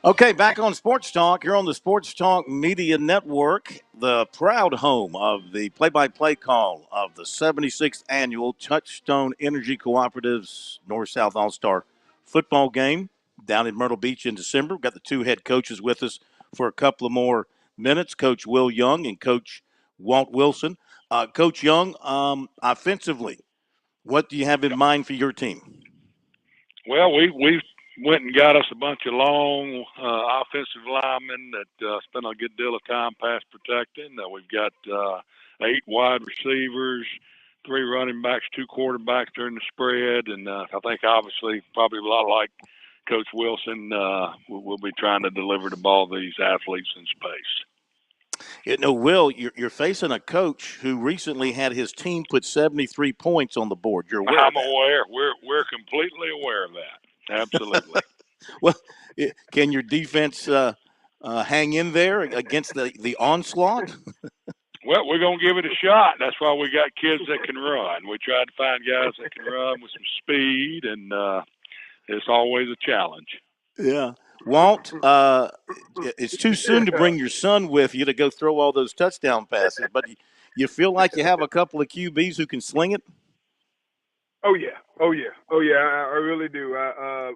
Okay, back on Sports Talk here on the Sports Talk Media Network, the proud home of the play-by-play call of the 76th Annual Touchstone Energy Cooperative's North-South All-Star Football Game down in Myrtle Beach in December. We've got the two head coaches with us for a couple of more minutes, Coach Will Young and Coach Walt Wilson. Coach Young, offensively, what do you have in mind for your team? Well, we went and got us a bunch of long offensive linemen that spent a good deal of time pass protecting. We've got 8 wide receivers, 3 running backs, 2 quarterbacks during the spread, and I think obviously probably a lot like Coach Wilson, we'll be trying to deliver the ball to these athletes in space. You know, Will, you're facing a coach who recently had his team put 73 points on the board. You're aware of that? I'm aware. We're completely aware of that. Absolutely. Well, can your defense hang in there against the onslaught? Well, we're going to give it a shot. That's why we got kids that can run. We tried to find guys that can run with some speed, and it's always a challenge. Yeah. Walt, it's too soon to bring your son with you to go throw all those touchdown passes, but you feel like you have a couple of QBs who can sling it? Oh yeah, I really do.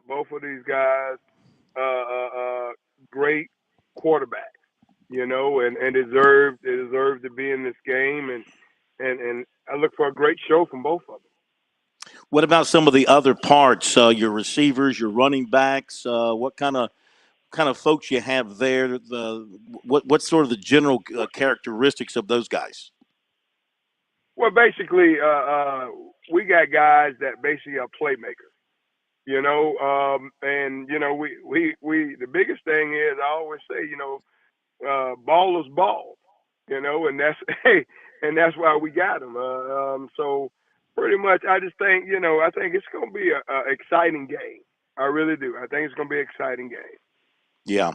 Both of these guys, great quarterbacks, and deserve to be in this game, and I look for a great show from both of them. What about some of the other parts? Your receivers, your running backs. What kind of folks you have there? What's sort of the general characteristics of those guys? Well, basically, we got guys that basically are playmakers. And we the biggest thing is I always say, ball is ball, and that's and that's why we got them. So pretty much, I just think, I think it's going to be a exciting game. I really do. I think it's going to be an exciting game. Yeah.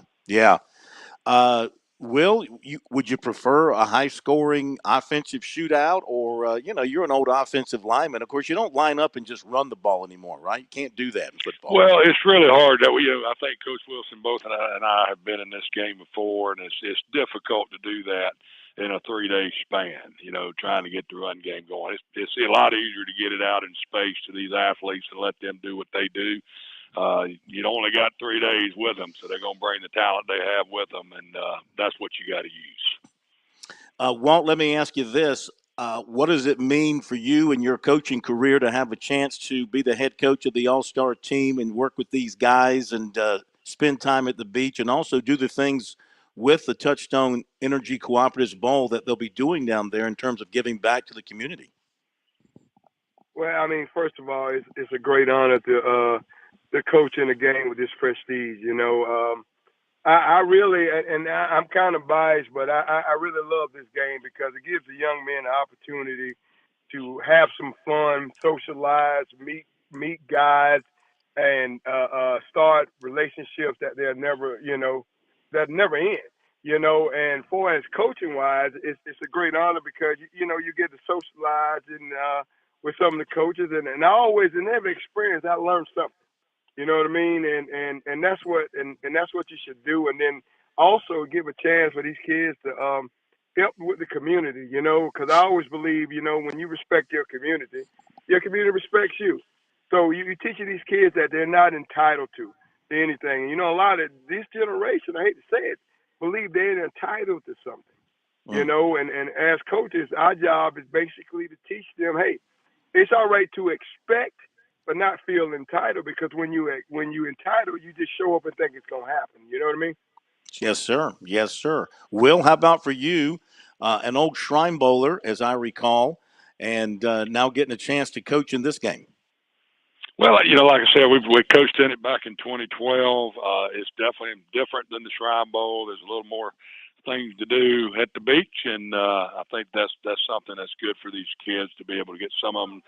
Will, would you prefer a high-scoring offensive shootout, or you're an old offensive lineman. Of course, you don't line up and just run the ball anymore, right? You can't do that in football. Well, it's really hard. That I think Coach Wilson, both and I have been in this game before, and it's difficult to do that in a 3-day span. Trying to get the run game going. It's a lot easier to get it out in space to these athletes and let them do what they do. You only got 3 days with them, so they're going to bring the talent they have with them, and that's what you got to use. Walt, let me ask you this. What does it mean for you in your coaching career to have a chance to be the head coach of the All-Star team and work with these guys and spend time at the beach and also do the things with the Touchstone Energy Cooperatives Bowl that they'll be doing down there in terms of giving back to the community? Well, I mean, first of all, it's a great honor to coach in a game with this prestige. I really, and I'm kind of biased, but I really love this game because it gives the young men the opportunity to have some fun, socialize, meet guys, and start relationships that they'll never, that never end. And for as coaching wise, it's a great honor because you get to socialize and with some of the coaches, and I always in every experience I learned something. You know what I mean? And that's what that's what you should do. And then also give a chance for these kids to help with the community, because I always believe, when you respect your community respects you. So you're teaching these kids that they're not entitled to anything. A lot of this generation, I hate to say it, believe they're entitled to something. And as coaches, our job is basically to teach them, hey, it's all right to expect, but not feel entitled, because when you entitled, you just show up and think it's going to happen. You know what I mean? Yes, sir. Yes, sir. Will, how about for you, an old Shrine Bowler, as I recall, and now getting a chance to coach in this game? Well, like I said, we coached in it back in 2012. It's definitely different than the Shrine Bowl. There's a little more things to do at the beach, and I think that's something that's good for these kids to be able to get some of them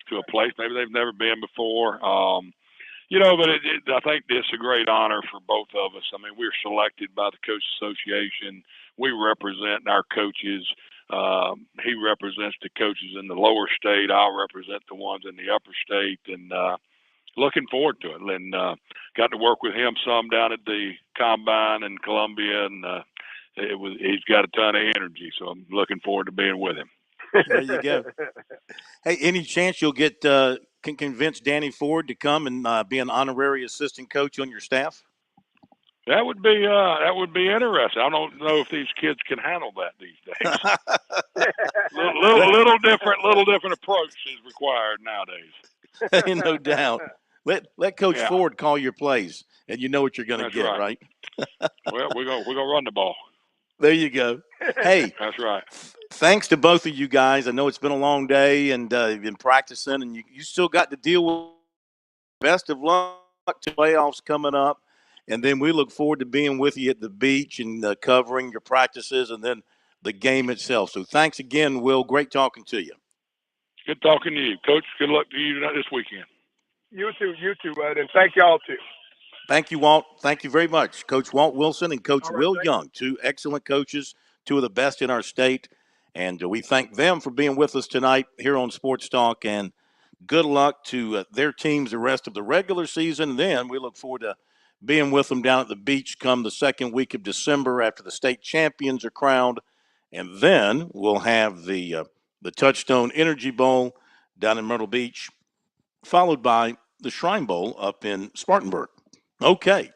to a place maybe they've never been before. But I think it's a great honor for both of us. I mean, we're selected by the Coach Association. We represent our coaches. He represents the coaches in the lower state. I'll represent the ones in the upper state. And looking forward to it. And got to work with him some down at the Combine in Columbia, and he's got a ton of energy, so I'm looking forward to being with him. There you go. Hey, any chance you'll get can convince Danny Ford to come and be an honorary assistant coach on your staff? That would be interesting. I don't know if these kids can handle that these days. little different approach is required nowadays. No doubt. Let Coach Ford call your plays, and you know what you're going to get, right? Well, we're gonna run the ball. There you go. Hey, that's right. Thanks to both of you guys. I know it's been a long day, and you've been practicing, and you still got to deal with. Best of luck to playoffs coming up, and then we look forward to being with you at the beach and covering your practices and then the game itself. So thanks again, Will. Great talking to you. Good talking to you, Coach. Good luck to you this weekend. You too, Bud, and thank y'all too. Thank you, Walt. Thank you very much. Coach Walt Wilson and Coach Will thanks. Young, two excellent coaches, two of the best in our state. And we thank them for being with us tonight here on Sports Talk. And good luck to their teams the rest of the regular season. Then we look forward to being with them down at the beach come the second week of December after the state champions are crowned. And then we'll have the Touchstone Energy Bowl down in Myrtle Beach, followed by the Shrine Bowl up in Spartanburg. Okay.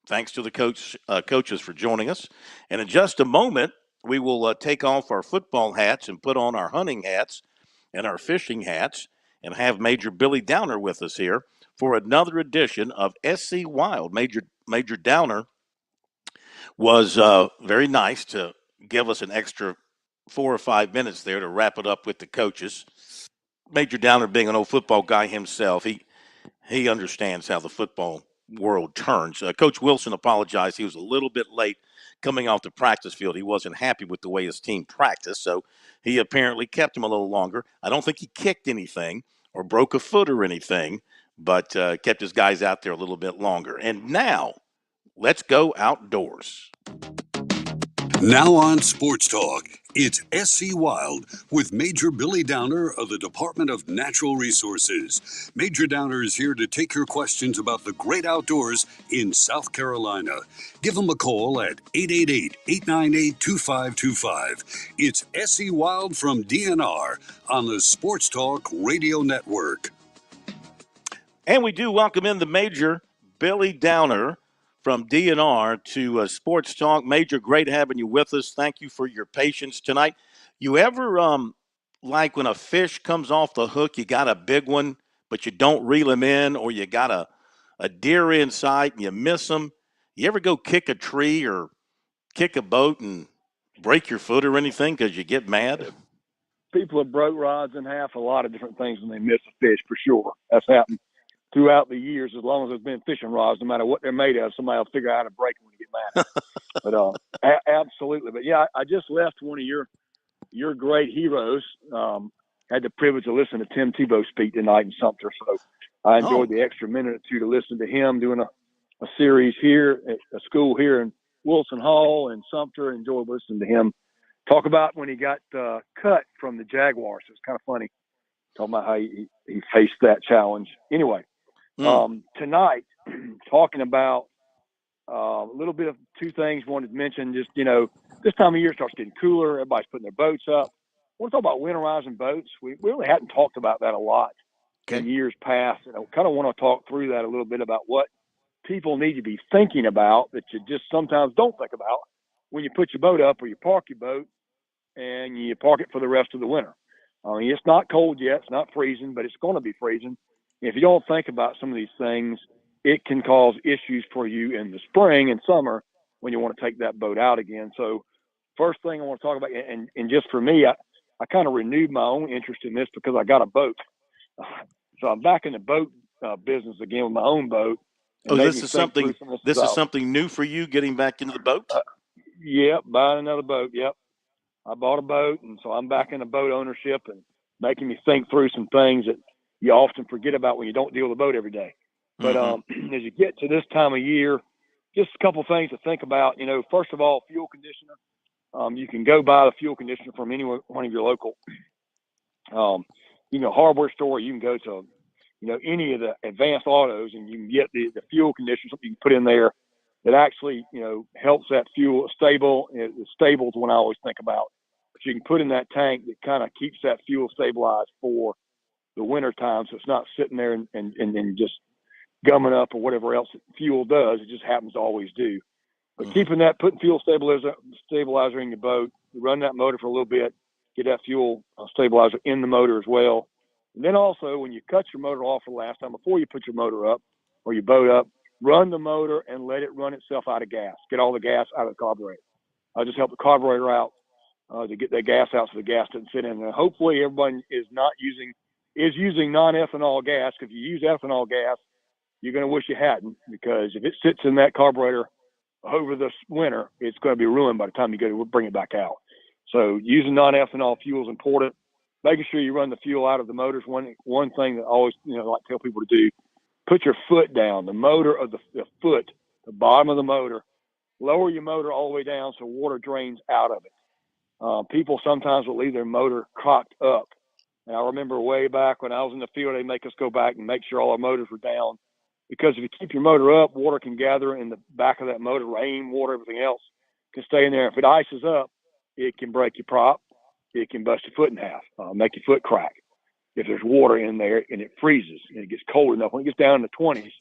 Thanks to the coaches for joining us. And in just a moment, we will take off our football hats and put on our hunting hats and our fishing hats and have Major Billy Downer with us here for another edition of SC Wild. Major Downer was very nice to give us an extra 4 or 5 minutes there to wrap it up with the coaches. Major Downer, being an old football guy himself, he understands how the football world turns. Coach Wilson apologized. He was a little bit late coming off the practice field. He wasn't happy with the way his team practiced, so he apparently kept him a little longer. I don't think he kicked anything or broke a foot or anything, but kept his guys out there a little bit longer. And now, let's go outdoors. Now on Sports Talk, it's SC Wild with Major Billy Downer of the Department of Natural Resources. Major Downer is here to take your questions about the great outdoors in South Carolina. Give him a call at 888-898-2525. It's SC Wild from DNR on the Sports Talk Radio Network. And we do welcome in the Major Billy Downer from DNR to Sports Talk. Major, great having you with us. Thank you for your patience tonight. You ever, like when a fish comes off the hook, you got a big one, but you don't reel him in, or you got a deer in sight and you miss him? You ever go kick a tree or kick a boat and break your foot or anything because you get mad? People have broke rods in half, a lot of different things when they miss a fish, for sure. That's happened throughout the years. As long as there's been fishing rods, no matter what they're made of, somebody will figure out how to break them when you get mad. But absolutely. But yeah, I just left one of your great heroes. Had the privilege of listening to Tim Tebow speak tonight in Sumter, so I enjoyed the extra minute or two to listen to him doing a series here at a school here in Wilson Hall and Sumter. Enjoyed listening to him talk about when he got cut from the Jaguars. It's kind of funny talking about how he faced that challenge. Anyway. Tonight, talking about a little bit of two things. Wanted to mention, just, this time of year starts getting cooler. Everybody's putting their boats up. I want to talk about winterizing boats. We really hadn't talked about that a lot in years past. And I kind of want to talk through that a little bit about what people need to be thinking about that you just sometimes don't think about when you put your boat up or you park your boat and you park it for the rest of the winter. I mean, it's not cold yet. It's not freezing, but it's going to be freezing. If you don't think about some of these things, it can cause issues for you in the spring and summer when you want to take that boat out again. So first thing I want to talk about, and just for me, I kind of renewed my own interest in this because I got a boat. So I'm back in the boat business again with my own boat. This is something new for you, getting back into the boat? Yep, buying another boat. Yep. I bought a boat, and so I'm back into boat ownership and making me think through some things that you often forget about when you don't deal with a boat every day. But as you get to this time of year, just a couple things to think about. First of all, fuel conditioner. You can go buy the fuel conditioner from any one of your local, hardware store. You can go to, any of the advanced autos, and you can get the fuel conditioner, something you can put in there that actually, helps that fuel stable. Stable is what I always think about. But you can put in that tank that kind of keeps that fuel stabilized for the winter time, so it's not sitting there and just gumming up or whatever else fuel does. It just happens to always do. But putting fuel stabilizer in your boat, you run that motor for a little bit, get that fuel stabilizer in the motor as well. And then also, when you cut your motor off for the last time, before you put your motor up or your boat up, run the motor and let it run itself out of gas. Get all the gas out of the carburetor. I'll just help the carburetor out to get that gas out so the gas doesn't sit in there. Hopefully everyone is using non-ethanol gas, because if you use ethanol gas, you're going to wish you hadn't, because if it sits in that carburetor over this winter, it's going to be ruined by the time you go to bring it back out. So using non-ethanol fuel is important. Making sure you run the fuel out of the motors. One thing that I always like to tell people to do: put your foot down. The motor of the foot, the bottom of the motor, lower your motor all the way down so water drains out of it. People sometimes will leave their motor cocked up. And I remember way back when I was in the field, they make us go back and make sure all our motors were down. Because if you keep your motor up, water can gather in the back of that motor, rain, water, everything else can stay in there. If it ices up, it can break your prop. It can bust your foot in half, make your foot crack. If there's water in there and it freezes and it gets cold enough, when it gets down in the 20s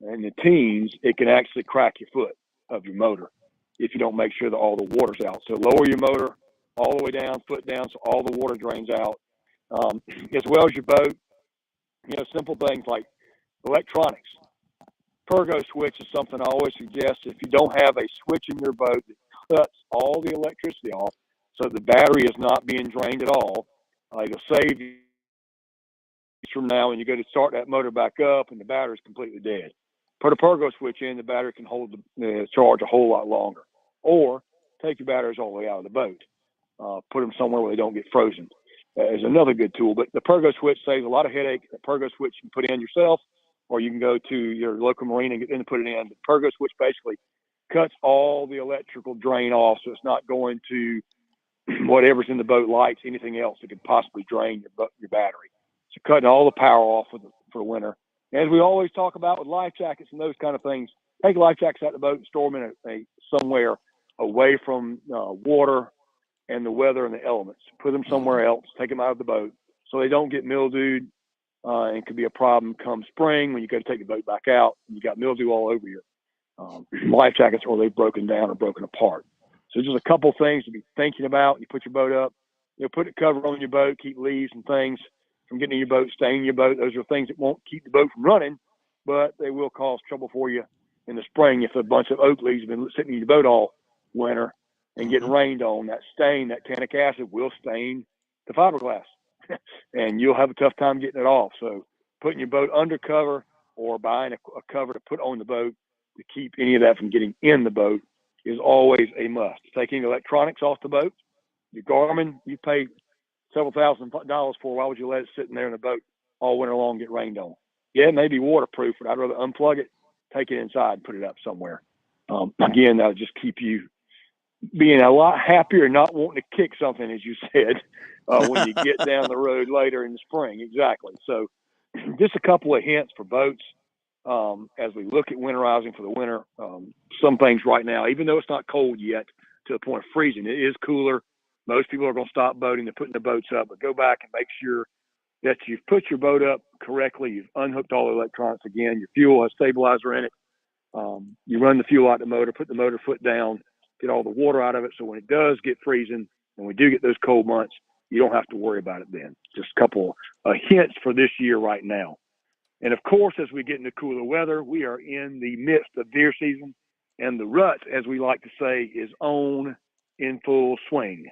and the teens, it can actually crack your foot of your motor if you don't make sure that all the water's out. So lower your motor all the way down, foot down, so all the water drains out. As well as your boat, simple things like electronics. Pergo switch is something I always suggest. If you don't have a switch in your boat that cuts all the electricity off so the battery is not being drained at all, it'll save you from now when you go to start that motor back up and the battery's completely dead. Put a Pergo switch in, the battery can hold the charge a whole lot longer. Or take your batteries all the way out of the boat. Put them somewhere where they don't get frozen. Is another good tool. But the Pergo switch saves a lot of headache. The Pergo switch you can put in yourself, or you can go to your local marina and get in and put it in. The Pergo switch basically cuts all the electrical drain off, so it's not going to whatever's in the boat, lights, anything else that could possibly drain your battery. So cutting all the power off for the winter. As we always talk about with life jackets and those kind of things, take life jackets out of the boat and store them in somewhere away from water and the weather and the elements. Put them somewhere else. Take them out of the boat so they don't get mildewed, and could be a problem come spring when you go to take the boat back out and you got mildew all over your life jackets, or they've broken down or broken apart. So just a couple things to be thinking about. You put your boat up, put a cover on your boat, keep leaves and things from getting in your boat, staying in your boat. Those are things that won't keep the boat from running, but they will cause trouble for you in the spring if a bunch of oak leaves have been sitting in your boat all winter and getting rained on. That stain, that tannic acid, will stain the fiberglass, and you'll have a tough time getting it off. So putting your boat under cover or buying a cover to put on the boat to keep any of that from getting in the boat is always a must. Taking electronics off the boat. Your Garmin, you pay several $1,000s for. Why would you let it sit in there in the boat all winter long and get rained on? Yeah, it may be waterproof, but I'd rather unplug it, take it inside, and put it up somewhere. Again, that'll just keep you being a lot happier and not wanting to kick something, as you said, when you get down the road later in the spring. Exactly. So just a couple of hints for boats as we look at winterizing for the winter. Some things right now, even though it's not cold yet to the point of freezing, it is cooler. Most people are going to stop boating. They're putting the boats up, but go back and make sure that you've put your boat up correctly. You've unhooked all the electronics again. Your fuel has stabilizer in it. You run the fuel out the motor, put the motor foot down, get all the water out of it. So when it does get freezing, and we do get those cold months, you don't have to worry about it then. Just a couple of hints for this year right now. And of course, as we get into cooler weather, we are in the midst of deer season, and the rut, as we like to say, is on in full swing.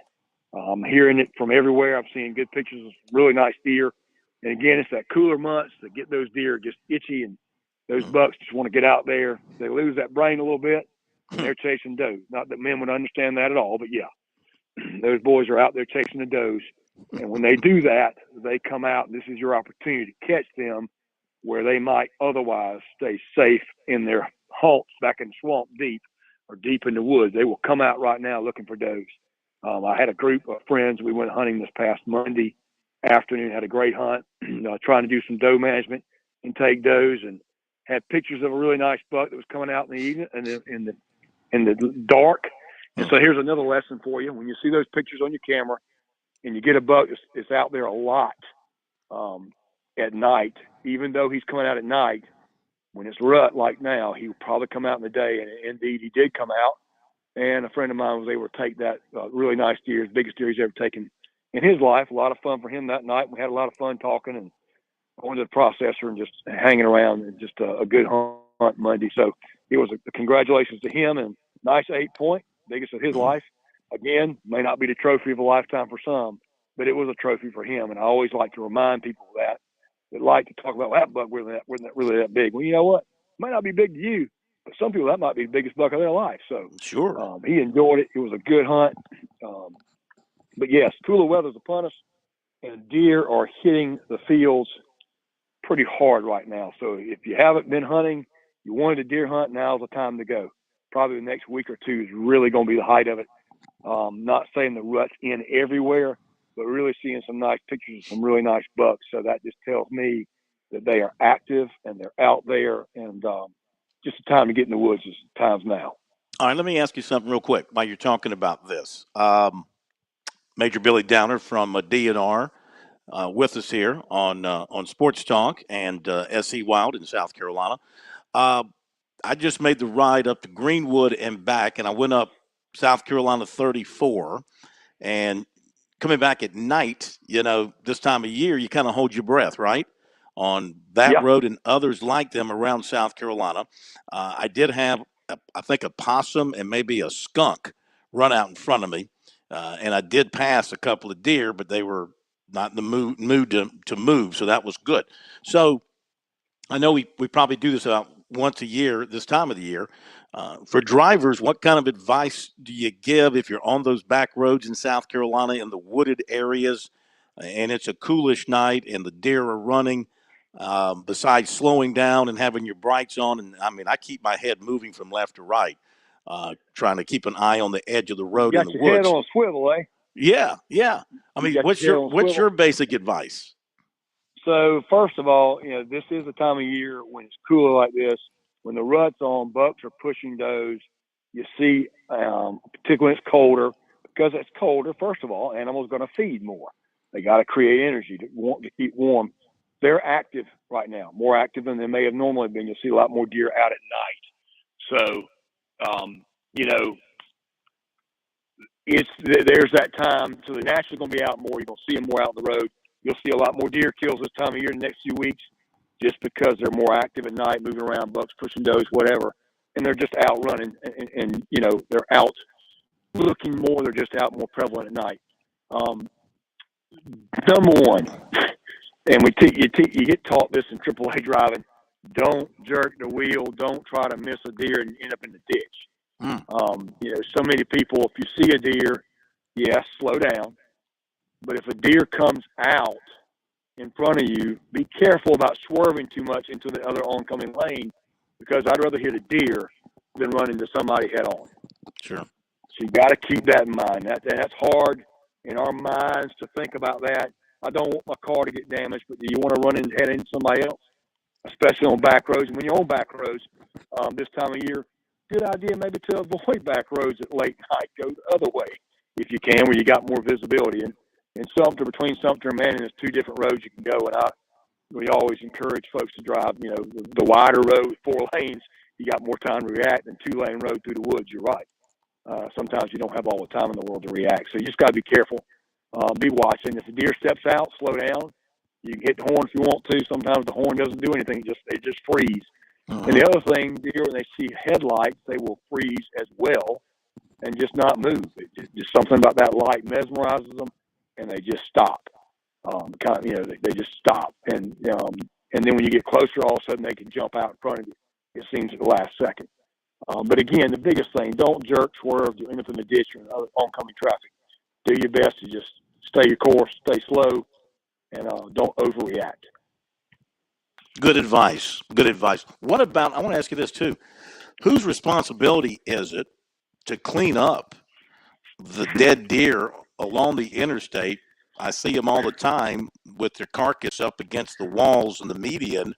I'm hearing it from everywhere. I'm seeing good pictures of really nice deer. And again, it's that cooler months that get those deer just itchy, and those bucks just want to get out there. They lose that brain a little bit, and they're chasing does. Not that men would understand that at all, but yeah, those boys are out there chasing the does. And when they do that, they come out, and this is your opportunity to catch them where they might otherwise stay safe in their haunts back in the swamp deep or deep in the woods. They will come out right now looking for does. I had a group of friends. We went hunting this past Monday afternoon, had a great hunt, trying to do some doe management. and take those, and had pictures of a really nice buck that was coming out in the evening and in the dark. And so here's another lesson for you: when you see those pictures on your camera, and you get a buck that's out there a lot at night, even though he's coming out at night, when it's rut like now, he will probably come out in the day. And indeed, he did come out. And a friend of mine was able to take that really nice deer, the biggest deer he's ever taken in his life. A lot of fun for him that night. We had a lot of fun talking and going to the processor and just hanging around, and just a good hunt Monday. So it was a congratulations to him, and nice 8-point, biggest of his life. Again, may not be the trophy of a lifetime for some, but it was a trophy for him. And I always like to remind people of that like to talk about, well, that buck wasn't really that big. Well, you know what? It might not be big to you, but some people, that might be the biggest buck of their life. So sure, he enjoyed it. It was a good hunt. But yes, cooler weather's upon us, and deer are hitting the fields pretty hard right now. So if you haven't been hunting, you wanted a deer hunt, now's the time to go. Probably the next week or two is really going to be the height of it. Not saying the rut's in everywhere, but really seeing some nice pictures of some really nice bucks. So that just tells me that they are active and they're out there, and just the time to get in the woods is times now. All right, let me ask you something real quick while you're talking about this. Major Billy Downer from DNR with us here on Sports Talk and SC Wild in South Carolina. I just made the ride up to Greenwood and back, and I went up South Carolina 34, and coming back at night, this time of year, you kind of hold your breath, right? On that road and others like them around South Carolina. I did have, I think, a possum and maybe a skunk run out in front of me. And I did pass a couple of deer, but they were not in the mood to move, so that was good. So I know we probably do this about once a year, this time of the year. For drivers, what kind of advice do you give if you're on those back roads in South Carolina in the wooded areas and it's a coolish night and the deer are running, besides slowing down and having your brights on? And I mean, I keep my head moving from left to right, trying to keep an eye on the edge of the road in the woods. Got your head on a swivel, eh? Yeah. I mean, what's your basic advice? So first of all, this is the time of year when it's cooler like this. When the rut's on, bucks are pushing does. You see, particularly when it's colder, because it's colder, first of all, animals are going to feed more. They got to create energy to keep warm. They're active right now, more active than they may have normally been. You'll see a lot more deer out at night. So, there's that time. So they're naturally going to be out more. You're going to see them more out on the road. You'll see a lot more deer kills this time of year in the next few weeks, just because they're more active at night, moving around, bucks pushing does, whatever. And they're just out running, and they're out looking more. They're just out more prevalent at night. Number one, and you get taught this in AAA driving: don't jerk the wheel. Don't try to miss a deer and end up in the ditch. So many people, if you see a deer, yes, slow down. But if a deer comes out in front of you, be careful about swerving too much into the other oncoming lane, because I'd rather hit a deer than run into somebody head on. Sure. So you got to keep that in mind. That's hard in our minds to think about that. I don't want my car to get damaged, but do you want to run and head into somebody else, especially on back roads? And when you're on back roads this time of year, good idea maybe to avoid back roads at late night. Go the other way if you can, where you got more visibility. And Sumter, between Sumter and Manning, there's two different roads you can go. And we always encourage folks to drive, the wider road, 4 lanes. You got more time to react than 2-lane road through the woods. You're right. Sometimes you don't have all the time in the world to react. So you just got to be careful. Be watching. If the deer steps out, slow down. You can hit the horn if you want to. Sometimes the horn doesn't do anything. They just freeze. And the other thing, deer, when they see headlights, they will freeze as well and just not move. Just something about that light mesmerizes them, and they just stop. They just stop. And then when you get closer, all of a sudden they can jump out in front of you. It seems at the last second. But again, the biggest thing, don't jerk, swerve, you end up in the ditch or in oncoming traffic. Do your best to just stay your course, stay slow, and don't overreact. Good advice. Good advice. What about, I want to ask you this too. Whose responsibility is it to clean up the dead deer along the interstate? I see them all the time with their carcass up against the walls and the median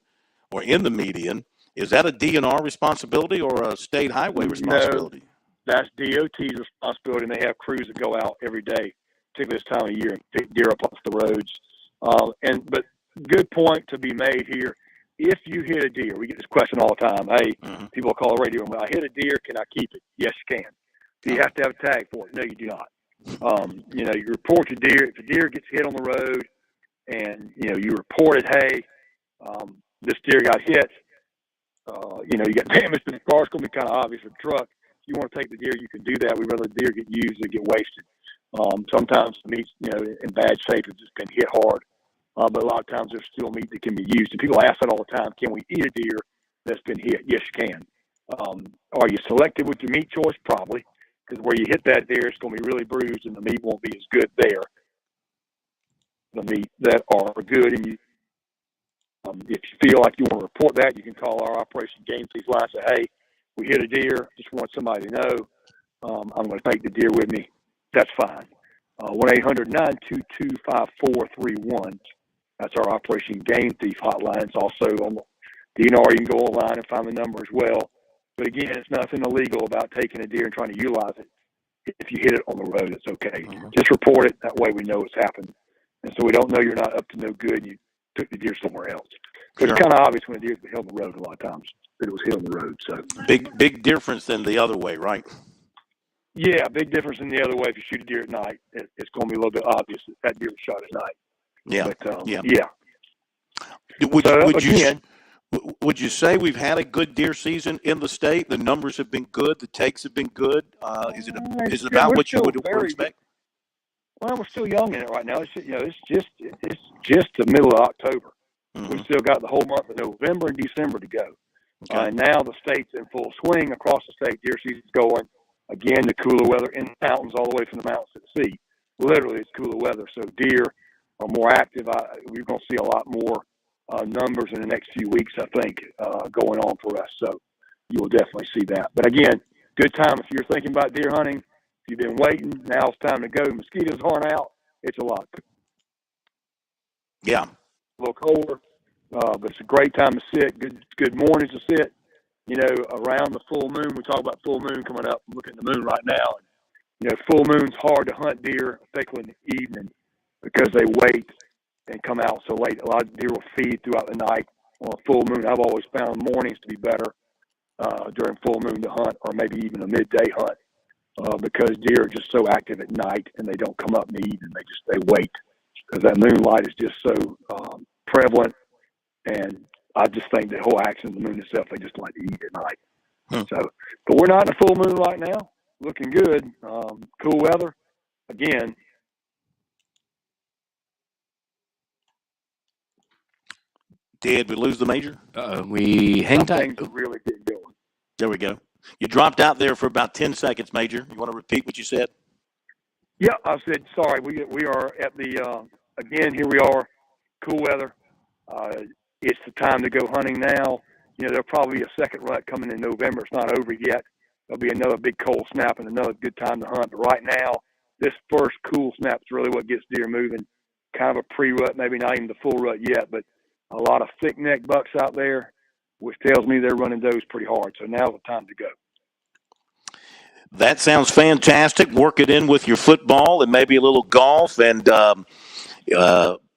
or in the median. Is that a DNR responsibility or a state highway responsibility? No, that's DOT's responsibility, and they have crews that go out every day, particularly this time of year, and pick deer up off the roads. But good point to be made here. If you hit a deer, we get this question all the time. Hey, people call the radio, when I hit a deer, can I keep it? Yes, you can. Do you have to have a tag for it? No, you do not. You report your deer. If a deer gets hit on the road and, you reported, hey, this deer got hit, you got damage to the car, it's going to be kind of obvious for the truck. If you want to take the deer, you can do that. We'd rather the deer get used than get wasted. Sometimes the meat's, in bad shape, it's just been hit hard. But a lot of times there's still meat that can be used. And people ask that all the time, can we eat a deer that's been hit? Yes, you can. Are you selective with your meat choice? Probably. Because where you hit that deer, it's going to be really bruised and the meat won't be as good there. The meat that are good, and you, if you feel like you want to report that, you can call our Operation Game Thief line and say, hey, we hit a deer, just want somebody to know. I'm going to take the deer with me. That's fine. 1-800-922-5431. That's our Operation Game Thief hotline. It's also on the DNR. You can go online and find the number as well. But again, it's nothing illegal about taking a deer and trying to utilize it. If you hit it on the road, it's okay. Just report it. That way we know it's happened. And so we don't know you're not up to no good and you took the deer somewhere else. Because it's kind of obvious when a deer's been hit on the road a lot of times that it was hit on the road. So big difference than the other way, right? Yeah, big difference in the other way. If you shoot a deer at night, it's going to be a little bit obvious that deer was shot at night. Yeah. But, yeah. Would you say we've had a good deer season in the state? The numbers have been good. The takes have been good. Is it about what you would expect? Well, we're still young in it right now. It's just the middle of October. We've still got the whole month of November and December to go. Okay. Now the state's in full swing across the state. Deer season's going. Again, the cooler weather in the mountains, all the way from the mountains to the sea. Literally, it's cooler weather. So deer are more active. We're going to see a lot more numbers in the next few weeks, I think, going on for us. So you will definitely see that. But again, good time if you're thinking about deer hunting. If you've been waiting, now it's time to go. Mosquitoes aren't out. It's a lot. Yeah. A little colder, but it's a great time to sit. Good mornings to sit. Around the full moon. We talk about full moon coming up. I'm looking at the moon right now. Full moon's hard to hunt deer, particularly in the evening, because they wait and come out so late. A lot of deer will feed throughout the night on a full moon. I've always found mornings to be better during full moon to hunt, or maybe even a midday hunt, because deer are just so active at night and they don't come up in the evening. They wait because that moonlight is just so prevalent. And I just think the whole action of the moon itself, they just like to eat at night. So, but we're not in a full moon right now. Looking good. Cool weather. Again. Did we lose the Major? We hang tight. Things are really getting going. There we go. You dropped out there for about 10 seconds, Major. You want to repeat what you said? Yeah, I said, sorry. We are at the, again, here we are. Cool weather. It's the time to go hunting now. There'll probably be a second rut coming in November. It's not over yet. There'll be another big cold snap and another good time to hunt. But right now, this first cool snap is really what gets deer moving. Kind of a pre-rut, maybe not even the full rut yet, but a lot of thick-neck bucks out there, which tells me they're running does pretty hard. So now's the time to go. That sounds fantastic. Work it in with your football and maybe a little golf. And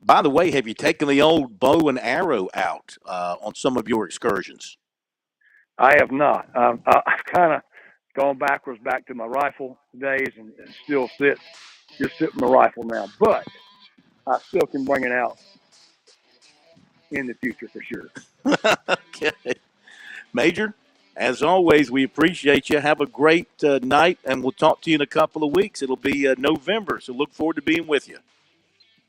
by the way, have you taken the old bow and arrow out on some of your excursions? I have not. I've kind of gone back to my rifle days and still sit with my rifle now. But I still can bring it out in the future for sure. Okay. Major, as always, we appreciate you. Have a great night, and we'll talk to you in a couple of weeks. It'll be November, so look forward to being with you.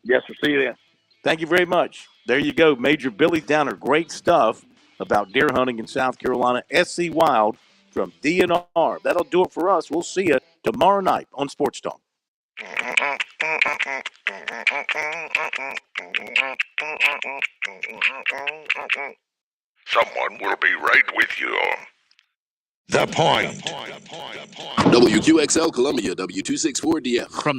Yes, sir. See you then. Thank you very much. There you go, Major Billy Downer. Great stuff about deer hunting in South Carolina. SC Wild from DNR. That'll do it for us. We'll see you tomorrow night on Sports Talk. Someone will be right with you. The Point. WQXL Columbia, W264DF. From